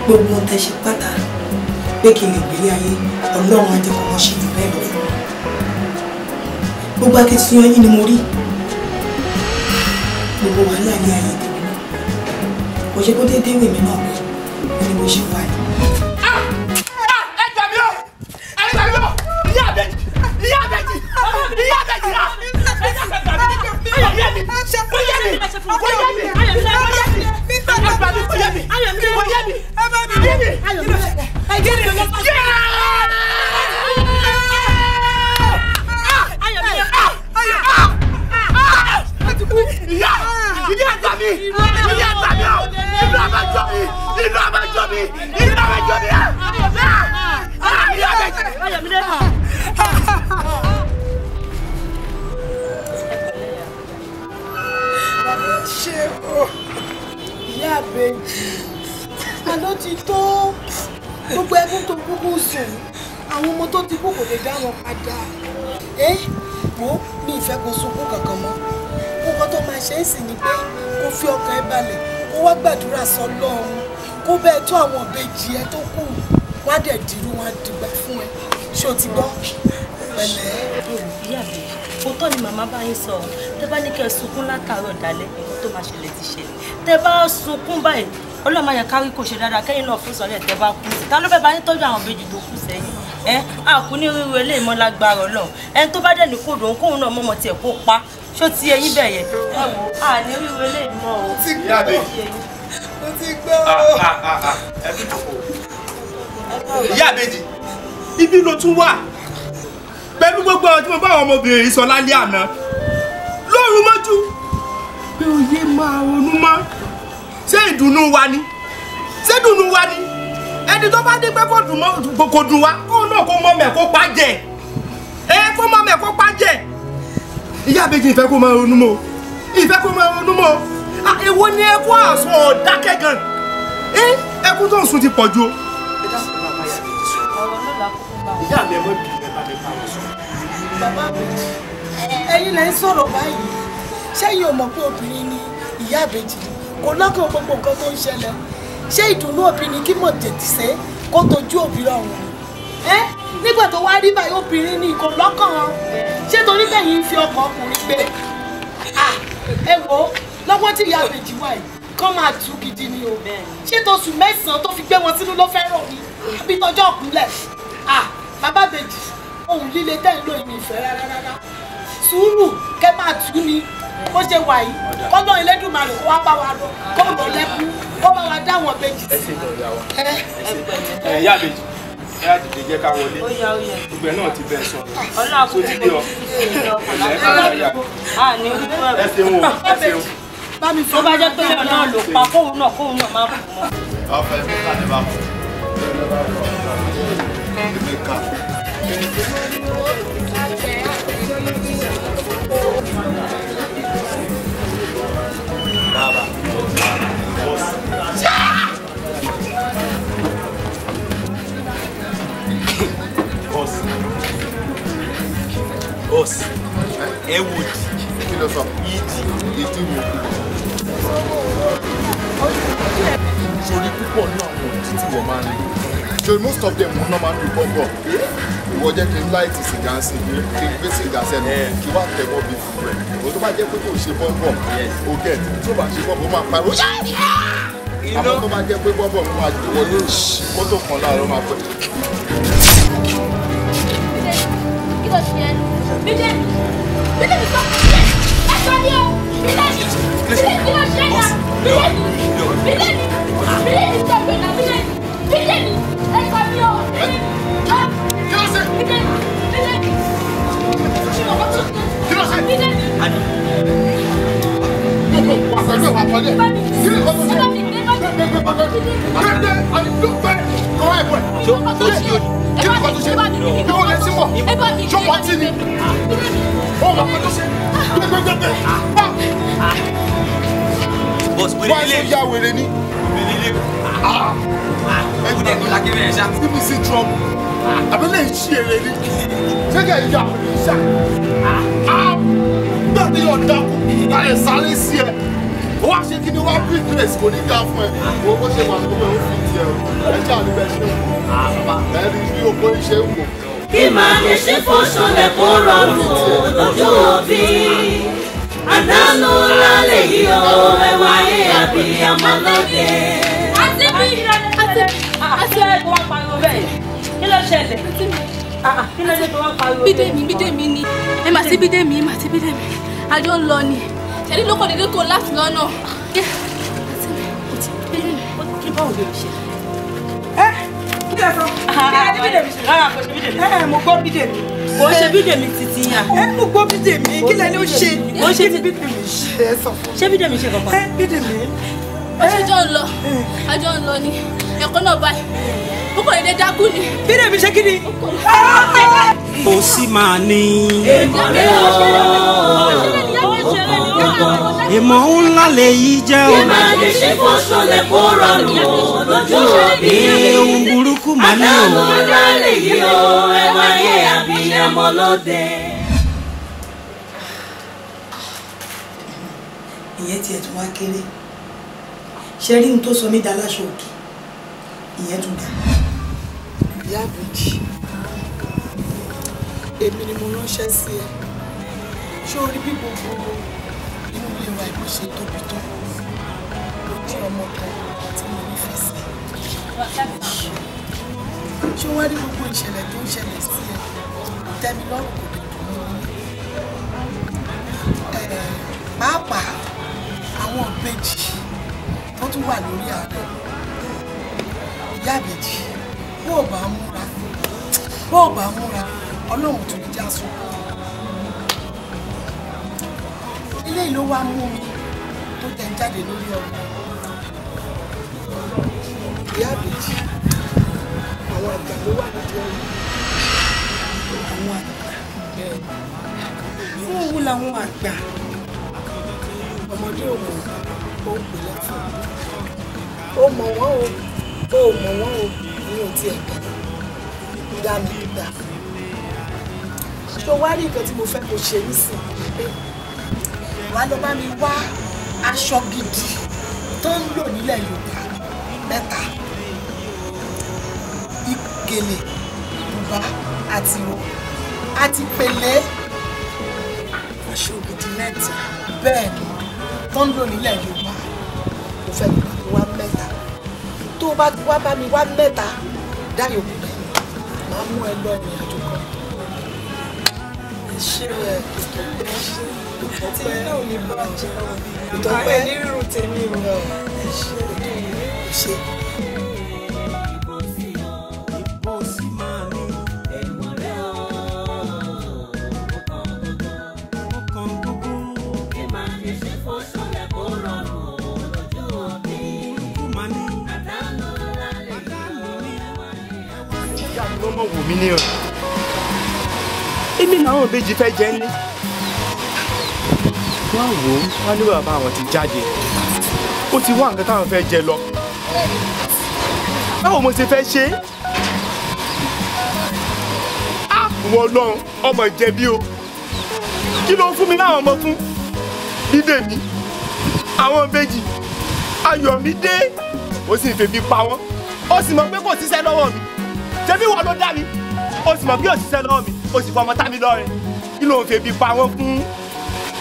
Speaker 4: Gbogbo ohun tẹ́ ṣe pátá pé kí n lè gbélé ayé Ọlọ́run á jẹ́ kó wọ́n ṣe jù bẹ́ẹ̀ lọ fún mi. Gbogbo akitiyan yín ni mo rí. Gbogbo wàhálà ní ayé tèmi náà. Kò ṣe kó déédéé wèmí náà pé ó ní bó ṣe wà ní.
Speaker 12: Ṣé o ìyá àbẹ̀jì àná ti tó gbogbo ẹkún tó kúkú sùn àwọn ọmọ tó ti kú kò lè dá wọn padà wo ní ìfẹ́ kò sunkún kankan mọ́ nǹkan tó máa ṣe é sì ni pé kó fi ọkàn ẹ balẹ̀ kó wá gbàdúrà sọ́lọ́run kó bẹ́ẹ̀ tó àwọn ìbejì ẹ tó kù wá dẹ̀ dìrú wọn dìgbà fún ẹ ṣé o ti gbọ́ pẹ̀lẹ́.
Speaker 16: ìyá mi òótọ́ ni màmá bá yín sọ tẹ́ bá ní kẹ́ ẹ sunkún látàárọ̀ dalẹ́ nǹkan tó máa ṣẹlẹ̀ ti ṣẹlẹ̀ tẹ́ bá sunkún báyìí ọlọ́mọ yẹn kárí kò ṣe dáadáa kẹ́yìn náà fún sọ́lẹ̀ tẹ́ bá kú ta ló fẹ́ bá yín tọ́jú àwọn ìbejì tó kù sẹ́yìn àkú ní ríru eléyìí mọ́ lágbára Ọlọ́run ẹni tó bá dẹ̀ ní kóòdù òun kóun náà mọ́mọ́ tiẹ̀ kó pa ṣó ti eyín bẹ̀ yẹn ẹ wò á ní ríru eléyìí mọ́ o.
Speaker 12: mo ti gbọ́
Speaker 15: ìyá àbèjì ibi ló tún wà pẹ̀lú gbogbo ọ̀rọ̀ tí mo bá àwọn ọmọbìnrin sọ lálẹ́ àná lóru mọ́jú pé oyè máa ronú mọ́ ṣé ìdùnnú wa ni ṣé ìdùnnú wa ni ẹni tó bá dé pé kò dùn wá kó náà kó mọ́ mẹ́ kó pa jẹ kó mọ́ mẹ́ kó pa jẹ ìyá àbèjì ìfẹ́ kó máa ronú mọ́ ìfẹ́ kó máa ronú mọ́ èwo ni ẹkún àsọ ọ̀dákẹ́ gan ẹkún tó ń sun ti pọ̀ ju o. ìyá mi ẹ mọ́ bí ẹ bá mi bá wọn sọ.
Speaker 12: bàbá mi ẹ̀yin lẹ ń sọ̀rọ̀ báyìí ṣẹ́yìn ò mọ̀ pé obìnrin ni ìyá àbèjì kò lọ́kàn gbogbo nǹkan tó ń ṣẹlẹ̀ ṣé ìdùnnú obìnrin kí mọ̀ tètè ṣe kó tojú òbí ọ̀hún nígbà tó wá rí báyìí obìnrin ni kò lọ́kàn ṣé torí bẹ́ẹ̀ yìí ń fi ọkàn ọkùnrin gbé ẹ wò ó lọ́wọ́ tí ìyá àbèjì wà yìí kán máa tú gidi ni o ṣé tóṣù mẹ́sàn-án tó fi gbé wọn sínú ló fẹ́ rọ̀ ni àbí tọjọ́ òkúnlẹ̀ bàbá àbèjì ohun líle tẹ́ ń lò ìmì ìfẹ́ rárá sùúrù kẹ́ máa tú ni bó ṣe wà yìí kọ́nà Elédùmarè kó wá bá wa lọ kó lọ lẹ́kún kó bá wa dáwọn àbèjì.
Speaker 15: ẹ ṣe ìtọ́ ìyá wa ìyá àbèjì ẹ á dìde jẹ́ ká wọlé gbogbo ẹ̀ náà ti bẹ̀ sọ so ti dé ọ ẹ ṣeun o ẹ ṣeun.
Speaker 16: tó bá jẹ́ pé ìyá náà lò pa kóun náà máa kú mọ́.
Speaker 17: ọ̀fẹ́ mi ká ní bá kú. èmi ká.
Speaker 15: Boss, ẹ wò di.
Speaker 17: Kí ló sọ? Ìdí wo?
Speaker 18: Sori púpọ̀ náà àwọn òtí tí wọ́n máa ń rí.
Speaker 17: Sori most of them wọ́n náà máa ń rí bọ́bọ̀. Ìwọ jẹ́ kí n láìtì sìgá sí i, kí n gbé sìgá sẹ́nu, kí wàá tẹ̀wọ́ bí fún rẹ̀. Òun tó bá jẹ́ pé kò ṣe bọ́bọ̀, o gẹ̀ tí ó bá ṣe bọ́bọ̀ máa pariwo. Àmọ́ tó bá jẹ́ pé bọ́bọ̀ mo máa jù wọlé mọ́tò kan láàárọ̀ máa pẹ́.
Speaker 3: Kí ló ṣe ẹ́? Bídé sọ ẹ sọ ní o Bídé kí ló ṣe yà Bídé sọ pé nà Bídé ẹ sọ ní o kí ló ṣe Bídé kí ló ṣe Bídé.
Speaker 17: Wà pẹ̀lú ìwà pọ̀lẹ́. Kí ni ọdún ṣe? Bẹ́ẹ̀ àdúgbẹ́ kọ́ ẹ̀bùn ẹ̀. Tó ṣe yóò kí ni ọdún ṣe? Bí wọ́n lè sí mọ̀, ṣọ́ wọ́n ti ni. Ó wà pẹ̀lú ṣe. Gbẹ́gbẹ́gbẹ́. Wọ́n ṣe ya wèrè ni. Ẹgbẹ́ ní lákẹ́rẹ́ ẹ̀ ṣá. BBC Trump. Àbẹ́lẹ̀ ìṣí èrè ni. Ṣé kẹ́ ìyá wèrè ṣá? Gbẹ́ ní ọ̀dà kù. Báyẹ̀ sáré sí ẹ. Wọ́n ṣe kí ni wọ́n bí grace kò ní ká fún ẹ. Owó bó ṣe wà ní gbogbo ẹ̀ ó fi tiẹ̀ o. Ẹ jẹ́ àníbẹ̀ ṣe ń wò. Ẹ̀rí bí oko iṣẹ́ ń wò.
Speaker 8: Kí máa lè ṣe fọ́ṣọlẹ̀ kó rọrùn lójú òbí. Àdánù ńlá lè yí o, ẹwà ayé àbíyamọ lóde.
Speaker 3: Àti ẹ̀kọ́ wa pariwo bẹ́ẹ̀. Kí ló ṣẹlẹ̀? Kí ló ṣe tó wá pariwo bẹ́ẹ̀?
Speaker 5: Bídèmí ni. Ẹ mà sí Bídèmí, àjọ ń lọ ni. Ṣẹ́ni ló kọ́ dédé tó láti lọ́nà.
Speaker 16: Kí báwo lè ṣe?
Speaker 12: Kí lẹ sọ? Kí lẹ Bídèmí ṣe?
Speaker 16: Rárá kò ṣe Bídèmí.
Speaker 12: Mo gbọ́ Bídèmí.
Speaker 16: Kò ṣe Bídèmí títí yàn.
Speaker 12: Mo gbọ́ Bídèmí. Kí lẹ ní ó ṣe?
Speaker 16: Ó ṣe ti
Speaker 12: Bídèmí ṣe é sọ fún mi.
Speaker 16: Ṣé Bídèmí ṣe kankan?
Speaker 12: Bídèmí.
Speaker 5: Ó ṣe jọ ń lọ. Àjọ ń lọ ni. Ẹ̀kọ́ náà báyìí. Ó kọ̀ dédé dákú ni.
Speaker 12: Bídèmí ṣe kí ni?
Speaker 1: Ó sì máa ní. Ìmọ̀ ńlá lè yí jẹ́ o.
Speaker 8: Kí máa lè ṣe fọ́ṣọlẹ̀ kó rọrùn lójú òbí.
Speaker 1: Ohun burúkú máa ní o.
Speaker 8: Àdánù ńlá lè yí o, ẹwà ayé àbíyamọ lóde.
Speaker 4: Ìyẹn tiẹ̀ tún wá kéré. Ṣé rí n tó sọ mí dá láṣọ òkè? Ìyẹn tún dá.
Speaker 12: Ìyá àbèjì, èmi ni mo ránṣẹ́ sí ẹ. Ṣé o rí bí gbogbo inú ilé wa ìbò ṣe tóbi tó? Ó jẹ́ ọmọ kan tí mo nífẹ̀ẹ́ sí. Ṣé wọ́n rí gbogbo ìṣẹ̀lẹ̀ tó ń ṣẹlẹ̀ sí ẹ? Tẹ́mi lọ́rùn kò lè dùn mọ́ mi. Pàápàá àwọn ìbejì tó tún wà lórí ààrẹ. Ìyá àbèjì, bó o bá múra, Ọlọ́run tó ní já sùn. Ilé ìlú wa mú mi tó tẹ̀ ń jáde lórí ọ̀rọ̀ ìyá àbèjì àwọn àgbà ló wà nídìí ọ̀rọ̀ àwọn àgbà bẹ́ẹ̀ fún òun làwọn àgbà ọmọdé ò mọ̀ ó pè lẹ́fọ̀ ó mọ̀ wọ́n ó mọ̀ wọ́n ó ní òtí ẹ̀kẹ́ dá mi dá tó wá rí nǹkan tí mo fẹ́ kó ṣe nísìnyí pé wà lọ bá mi wá aṣọ gidi tó ń lò nílẹ̀ Yorùbá 3 ìkèlè bùbá àti ìró àti pèlè aṣọ gidi 9 bẹ́ẹ̀ ni tó ń lò nílẹ̀ Yorùbá mo fẹ́ kó bá mi wá 3 tó bá wá bá mi wá 3 dá yòókù bẹ́ẹ̀ máa mú ẹ lọ ìrìn àjò kan ṣé ẹ tí náà ní bàjẹ́ ìtọ́pẹ́ nírú tèmi rò ṣe.
Speaker 15: Wò mí ní ọ̀rọ̀ èmi náà àwọn ìbejì fẹ́ jẹ́ ní wọ́n wò ó wọ́n ní bàbá àwọn ti jáde ó ti wá nǹkan táwọn fẹ́ jẹ lọ báwo mo ṣe fẹ́ ṣe é wọ́n lọ́run ọmọ ìjẹ̀bi o kí ló ń fún mi láwọn ọmọ fún dídè mi àwọn ìbejì Ayọ̀mídé ó sì ń febi pa wọ́n ó sì mọ̀ pé kò ṣiṣẹ́ lọ́wọ́ mi ṣebí wọ́n ló dá mi ó sì mọ̀ bí ó ṣiṣẹ́ lọ́wọ́ mi ó sì fọmọ tá mi lọ́rẹ kí ló ń febi pa wọ́n fún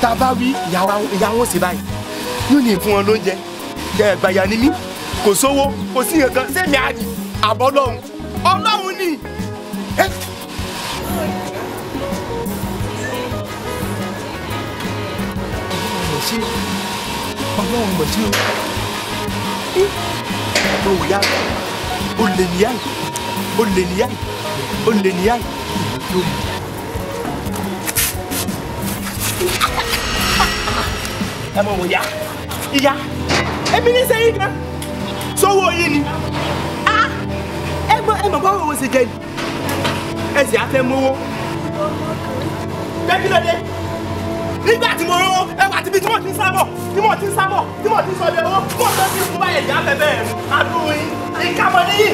Speaker 15: tábà wí ìyá wọn sì báyìí yóò ní fún wọn lóúnjẹ gbàyà ni mí kò sówó kò sí nǹkan sẹ́mi àdì àbọ̀ ọlọ́run ni. ọlọ́run mọ̀ sí o ó yá ó lè níyà ó lè níyà ó lè níyà ẹ mọ̀ wò yá ìyá èmi ní sẹ́yìn kan sówó yìí ni ẹ mọ̀ báwo wo ṣe jẹ ni ẹ sì á fẹ́ mówó bẹ́ẹ̀ kí ló dé nígbà tí mo rówó ẹ wà tíbi tí mo ti ń sábọ̀ tí mo ti ń sọ̀rọ̀ owó mo tó ti fún báyẹn ìyá fẹ́ bẹ́ẹ̀ àdúró yìí ìkàmọ́ níyì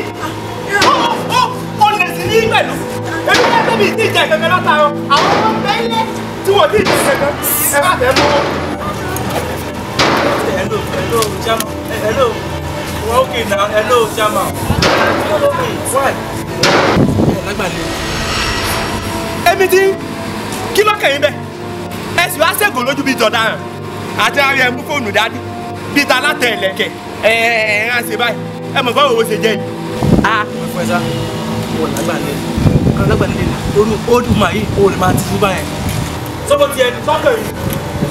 Speaker 15: ó lè sí ní pẹ̀lú èmi náà bẹ́ẹ̀ bí ìdí ìjà ìfẹ́fẹ́ látàárọ̀ àwọn ọmọ bẹ́ẹ̀ tí wọ́n ti ìdí ìfẹ́fẹ́ ẹ bá fẹ́ mówó.
Speaker 7: Hello, Chama. Hello. We're okay now. Hello, Chama. Why?
Speaker 15: Èmi tí kí ló kẹ́yìn bẹ́ẹ̀ ẹ sì wá ṣẹ́gun lójú bíi jọ̀daràn àti ara ẹ̀ mú fóònù dání bíi ta látẹ̀ ẹ̀lẹ́kẹ̀ ẹ̀ ẹ̀ ṣe báyìí ẹ mọ̀ báwo ṣe jẹ́ yìí.
Speaker 7: Ẹ̀fọ́ ẹ̀sá wọ̀ lágbàlẹ̀ orí olduma yìí o lè máa ti fún báyẹn.
Speaker 15: Sọ́kò tiẹ̀ ní sọ́kò yìí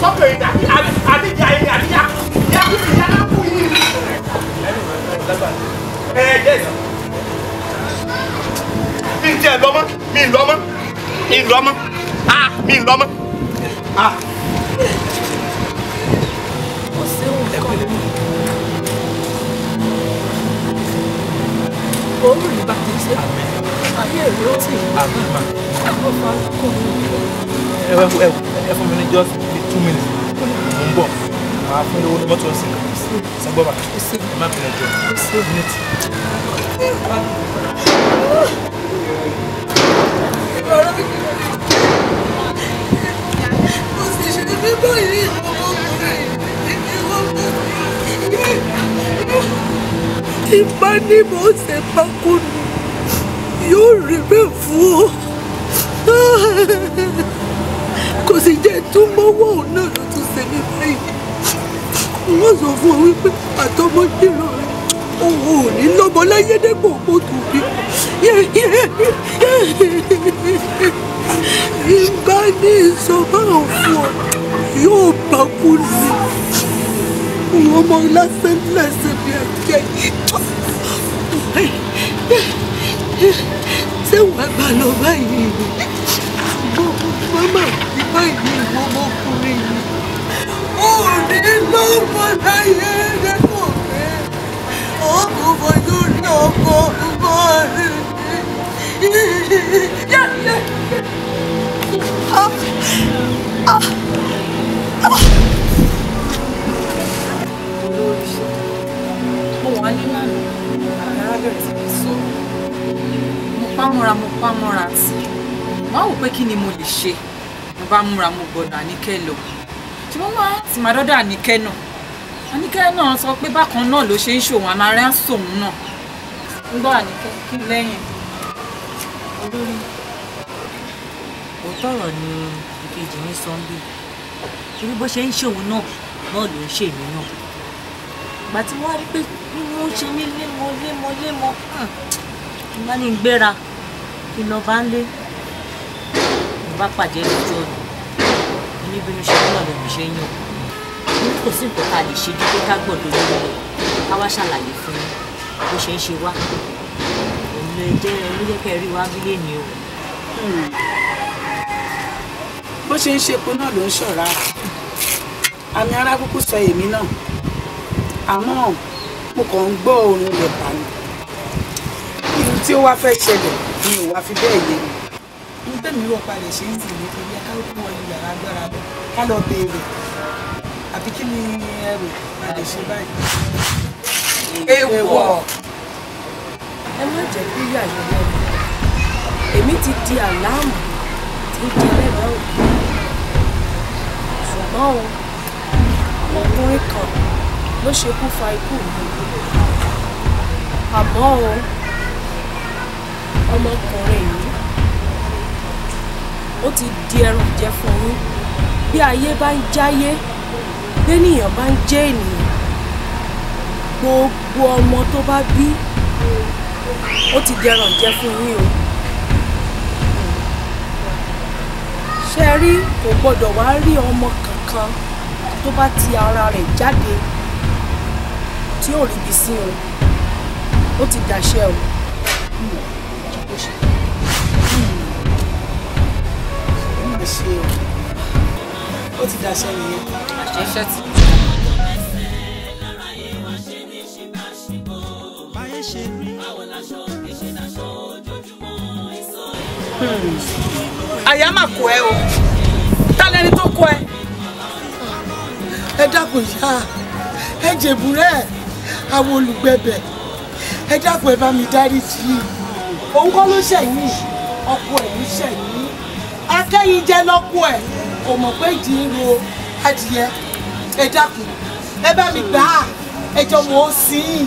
Speaker 15: àti ìyá yìí àti ìyá kùsì ìyá náà kú yìí. Jẹ́ ìsàn. Mi ti ẹ̀ lọ́mọ́ mi lọ́mọ́
Speaker 12: Òórùn ní bàtí ṣe ayé èrò tí àwọn fa kò ní.
Speaker 7: Ẹ fún mi ní just 2 minutes mo ń bọ̀ máa fún lówó ní mọ́tò ọ̀sìn sọgbọ́n ẹ má fi ẹjọ́ minute.
Speaker 12: Mo sì ṣe ní báyìí ìbá ní mo ṣe bá kú ni yóò rí bẹ́ẹ̀ fún ọ kò sì jẹ́ túmọ̀wọ́ òun náà ló tún ṣe ní báyìí wọ́n sọ fún ọ wípé àtọmọdérò rẹ òun ò ní lọ́mọ láyé dẹ́gbọ̀n kó tó bí ìbá ní ìsọ̀bá fún ọ yóò bá kú ni wọ́n mọ lásán lẹ́sẹ̀ bí ẹ̀jẹ̀ ṣé wàá gbà lọ báyìí mama ti báyìí ọmọkùnrin yìí ó ní lọ.
Speaker 19: Mo wà ní lánàá, arábìnrin ti fi sọ. Mo pámọ́ra tí. Wọ́n wò pé kí ni mo lè ṣe. Mo bá múra mo gbọ́dọ̀ Àníkẹ́ lọ. Ṣùgbọ́n máa ti máa dọ́dọ̀ Àníkẹ́ náà. Àníkẹ́ náà sọ pé bákan náà ló ṣe ń ṣòwò àmàrẹ́ ń sòun náà. Ń gbọ́ Àníkẹ́ kí lẹ́yìn.
Speaker 16: Olórí, òótọ́ ọ̀rọ̀ ni ìkejì ní Sunday. Torí bó ṣe ń ṣòwò náà ló ń ṣe èmi náà. Ìgbà tí wọ́n rí pé bí wọ́n ṣe mí lémọ́. Mo bá ní gbéra kí lọ bá ń lé. Mo bá pàdé lójú ọ̀nà. Oníbínú ṣe náà lè fi ṣe yàn. Mo kò sí nǹkan ká lè ṣe ju pé ká gbọ́dọ̀ lórí lọ. Ká wá ṣàlàyé fún yín bó ṣe ń ṣe wá. Òun lè jẹ́ oníjẹ́kẹ́ rí wá bílé ni o.
Speaker 6: Bó ṣe ń ṣepo náà ló ń ṣọ̀ra. Àmì ara kúkú sọ èmi náà. Àmọ́ mo kàn ń gbọ́ oorun rẹ̀ bá mi. Irú tí ó wá fẹ́ ṣẹlẹ̀ ni ò wá fi bẹ́ẹ̀ yé mi. Ní tẹ́mi rọ̀ palẹ̀ ṣe ń sìn ní torí ẹ ká ó kún ọyìn yàrá agbára lọ ká lọ béèrè. Àbí kí ni ẹrù a lè ṣe báyìí?
Speaker 19: Èèwọ̀. Ẹ má jẹ́ kí yà yọ lẹ́nu. Èmi ti di àlámù tí ó di ẹlẹ́bàá òkú. Ṣùgbọ́n ọkùnrin kan ló ṣekú fa ikú mi. Àmọ́ ọmọkùnrin yìí ó ti di ẹran jẹ fún yín. Bí ayé bá ń jáyé, béèyàn bá ń jẹ́ ènìyàn, gbogbo ọmọ tó bá bí ó ti di ẹran jẹ fún yín o. Ṣé ẹ rí kò gbọdọ̀ wá rí ọmọ kankan tó bá ti ara rẹ̀ jáde tí ò ríbi sí o. Ó ti dàṣẹ o.
Speaker 6: Ó ti dàṣẹ nìyẹn.
Speaker 19: Àṣẹ ti.
Speaker 6: Àyà máa kó ẹ o. Ta lẹni tó kó ẹ?
Speaker 12: Ẹ dákun ìyá, ẹ jèbúrẹ́ àwọn olùgbẹ̀bẹ̀. Ẹ dákun ẹ bá mi dáríjì. Òun kọ́ ló ṣẹ̀yìn, ọkọ ẹ̀ ló ṣẹ̀yìn. Akẹ́yìn jẹ́ lọ́kọ ẹ̀, kò mọ̀ pé ìdí ń ro adìyẹ. Ẹ dákun, ẹ bá mi gbà á, ẹ jọ mọ̀ ó sí i.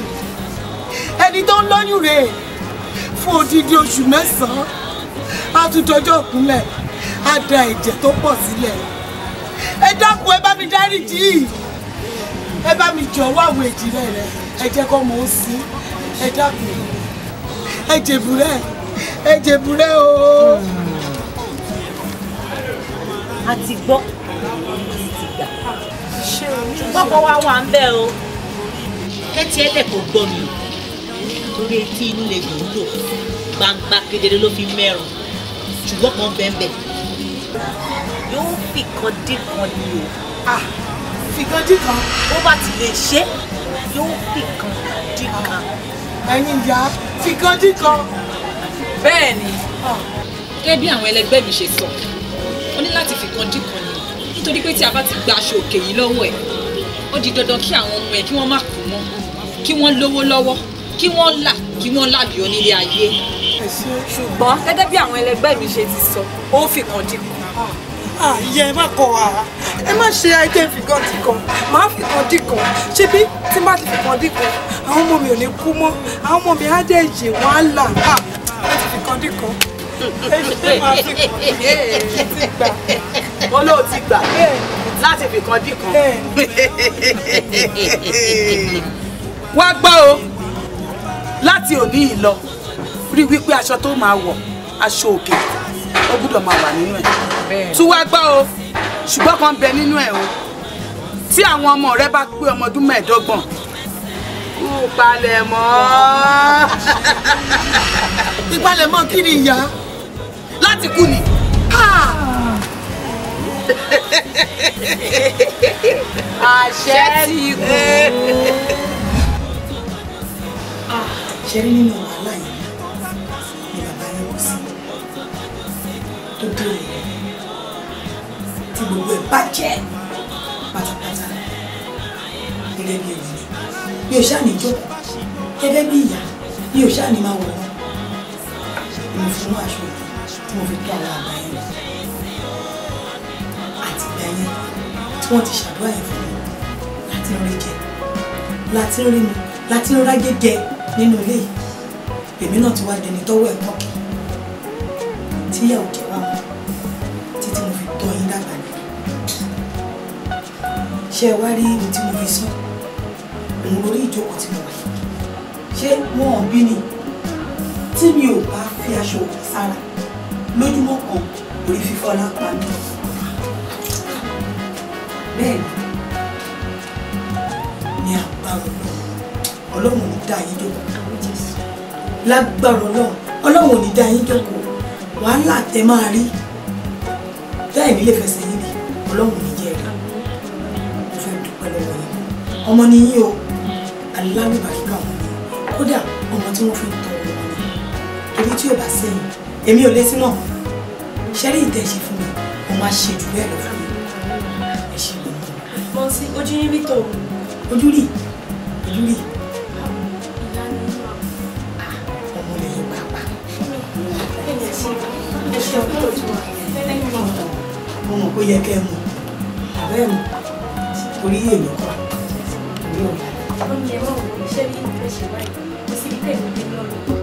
Speaker 12: Ẹni tó ń lóyún rèé fún odidi oṣù 9, á tún dọjọ́ ìkúnlẹ̀, á da ẹ̀jẹ̀ tó pọ̀ sílẹ̀. Ẹ dákun ẹ bá mi dáríjì. Ẹ bá mi jọ̀wọ́ àwọn èjìrẹ́ rẹ̀, ẹ jẹ́ kó mọ̀ ó sí i. Ẹ dákun, ẹ jèbúrẹ́ o.
Speaker 16: A ti gbọ́, ti gbà. Kọ́kọ́ wá wà ń bẹ́ o. Kẹ́tí ẹ̀dẹ̀ kò gbọ́ mi. Torí etí inú lè dùn lò. Gbangba kedere ló fi mẹ́rùn. Ṣùgbọ́n kan bẹ́ẹ̀ yóò fi kan dín kan ni o.
Speaker 12: Fi kan dín kan?
Speaker 16: Ó bá ti lè ṣe, yóò fi kan dín kan.
Speaker 12: Ẹ̀yin ìyá, fi kan dín kan.
Speaker 19: Bẹ́ẹ̀ ni, gẹ́gẹ́ bí àwọn ẹlẹgbẹ́ mi ṣe sọ, ó ní láti fi kan dín kan ni. Nítorí pé tí a bá ti gba aṣọ òkè yìí lọ́wọ́ ẹ̀, ó di dandan kí àwọn ọmọ ẹ̀ kí wọ́n má kú mọ́, kí wọ́n lówó lọ́wọ́, kí wọ́n làbíọ́ nílé ayé. Ṣùgbọ́n gẹ́gẹ́ bí àwọn ẹlẹgbẹ́ mi ṣe ti sọ, ó fi kan dín kan.
Speaker 12: Ìyá ẹ má kọ wa, ẹ má ṣe ayé fi kan dín kan, máa fi kan dín kan. Ṣé bí tí má ti fi kan dín kan, àwọn ọmọ mi ò ní kú mọ́, àwọn ọmọ mi á dẹ̀ yè wọ́n á là. Ẹ ti fi kan dín kan.
Speaker 6: Wọ́n ló ti gbà láti fi kan dín kan. Wá gbọ́ o, láti òní yìí lọ, rí wípé aṣọ tó máa wọ̀, aṣọ òkè, ó gbọ́dọ̀ máa wà nínú ẹ̀. Tún wá gbọ́ o, ṣùgbọ́n kan bẹ nínú ẹ̀ o. Tí àwọn ọmọ rẹ bá pé ọmọ ọdún 15, kú palẹ̀ mọ́.
Speaker 12: Ìpalẹ̀mọ́ kí ni ìyá?
Speaker 6: Láti kú ni.
Speaker 16: àṣẹ ti kú.
Speaker 4: ṣe rí nínú wàhálà yìí ni bàbá yẹn kò sí tó dé òun tí gbogbo ẹ̀ bàjẹ́ pátápátá gẹ́gẹ́ bí èyí mi ò ṣáà ní jókòó gẹ́gẹ́ bí ìyá mi ò ṣáà ní máa wọ̀ wọ́n mo fún aṣọ tí mo fi tó àwọn àgbà yẹn àti ìgbà yẹn tí wọ́n ti ṣàdúrà yẹn fún mi láti rí jẹ láti rí mi láti rí rájẹ jẹ nínú ilé yìí èmi náà ti wá dẹni tọ́wọ́ ẹ̀ pọ̀ tíyà ò jẹ́ wá mọ́ títí mo fi tọ́ yín dàgbà ní. ṣé ẹ wá rí ohun tí mo fi sọ òun lórí ìjókòó tí mo wà ṣé wọn ò bí ni tí mi ò bá fi aṣọ òkè sára lójúmọ́ kan orí fífọ́ lápá mi bẹ́ẹ̀ ni àgbàrò ọlọ́run ò ní dá yín jókòó lágbára ọlọ́run ò ní dá yín jókòó wàhálà tẹ máa rí bẹ́ẹ̀ nílé fẹsẹ̀ yín ni ọlọ́run ò ní jẹ́ rí mo fẹ́ dúpẹ́ lọ́wọ́ yín ọmọ ni yín o alálùbáríkà wọn ni kódà ọmọ tí wọ́n fi ń tọ́ wọn ni torí tí ò bá sẹ́yìn èmi ò lé sí mọ́ ṣẹ́rí ìtẹ̀ ṣe fún mi mo máa ṣe jù bẹ́ẹ̀ lọ fún mi ẹ ṣe lọ.
Speaker 3: mo ti ojú yín rí tòun.
Speaker 4: ojú rí ojú rí. mo mọ̀ pé yẹ kẹ́ ẹ mọ̀ àbẹ́ mọ̀ torí èèyàn kan torí ọ̀la.
Speaker 3: ó ní ẹ mọ̀ wò ó ṣé bí ìfẹ́ ṣe wáyé kó sì rí tẹ̀lé lọ́rùn.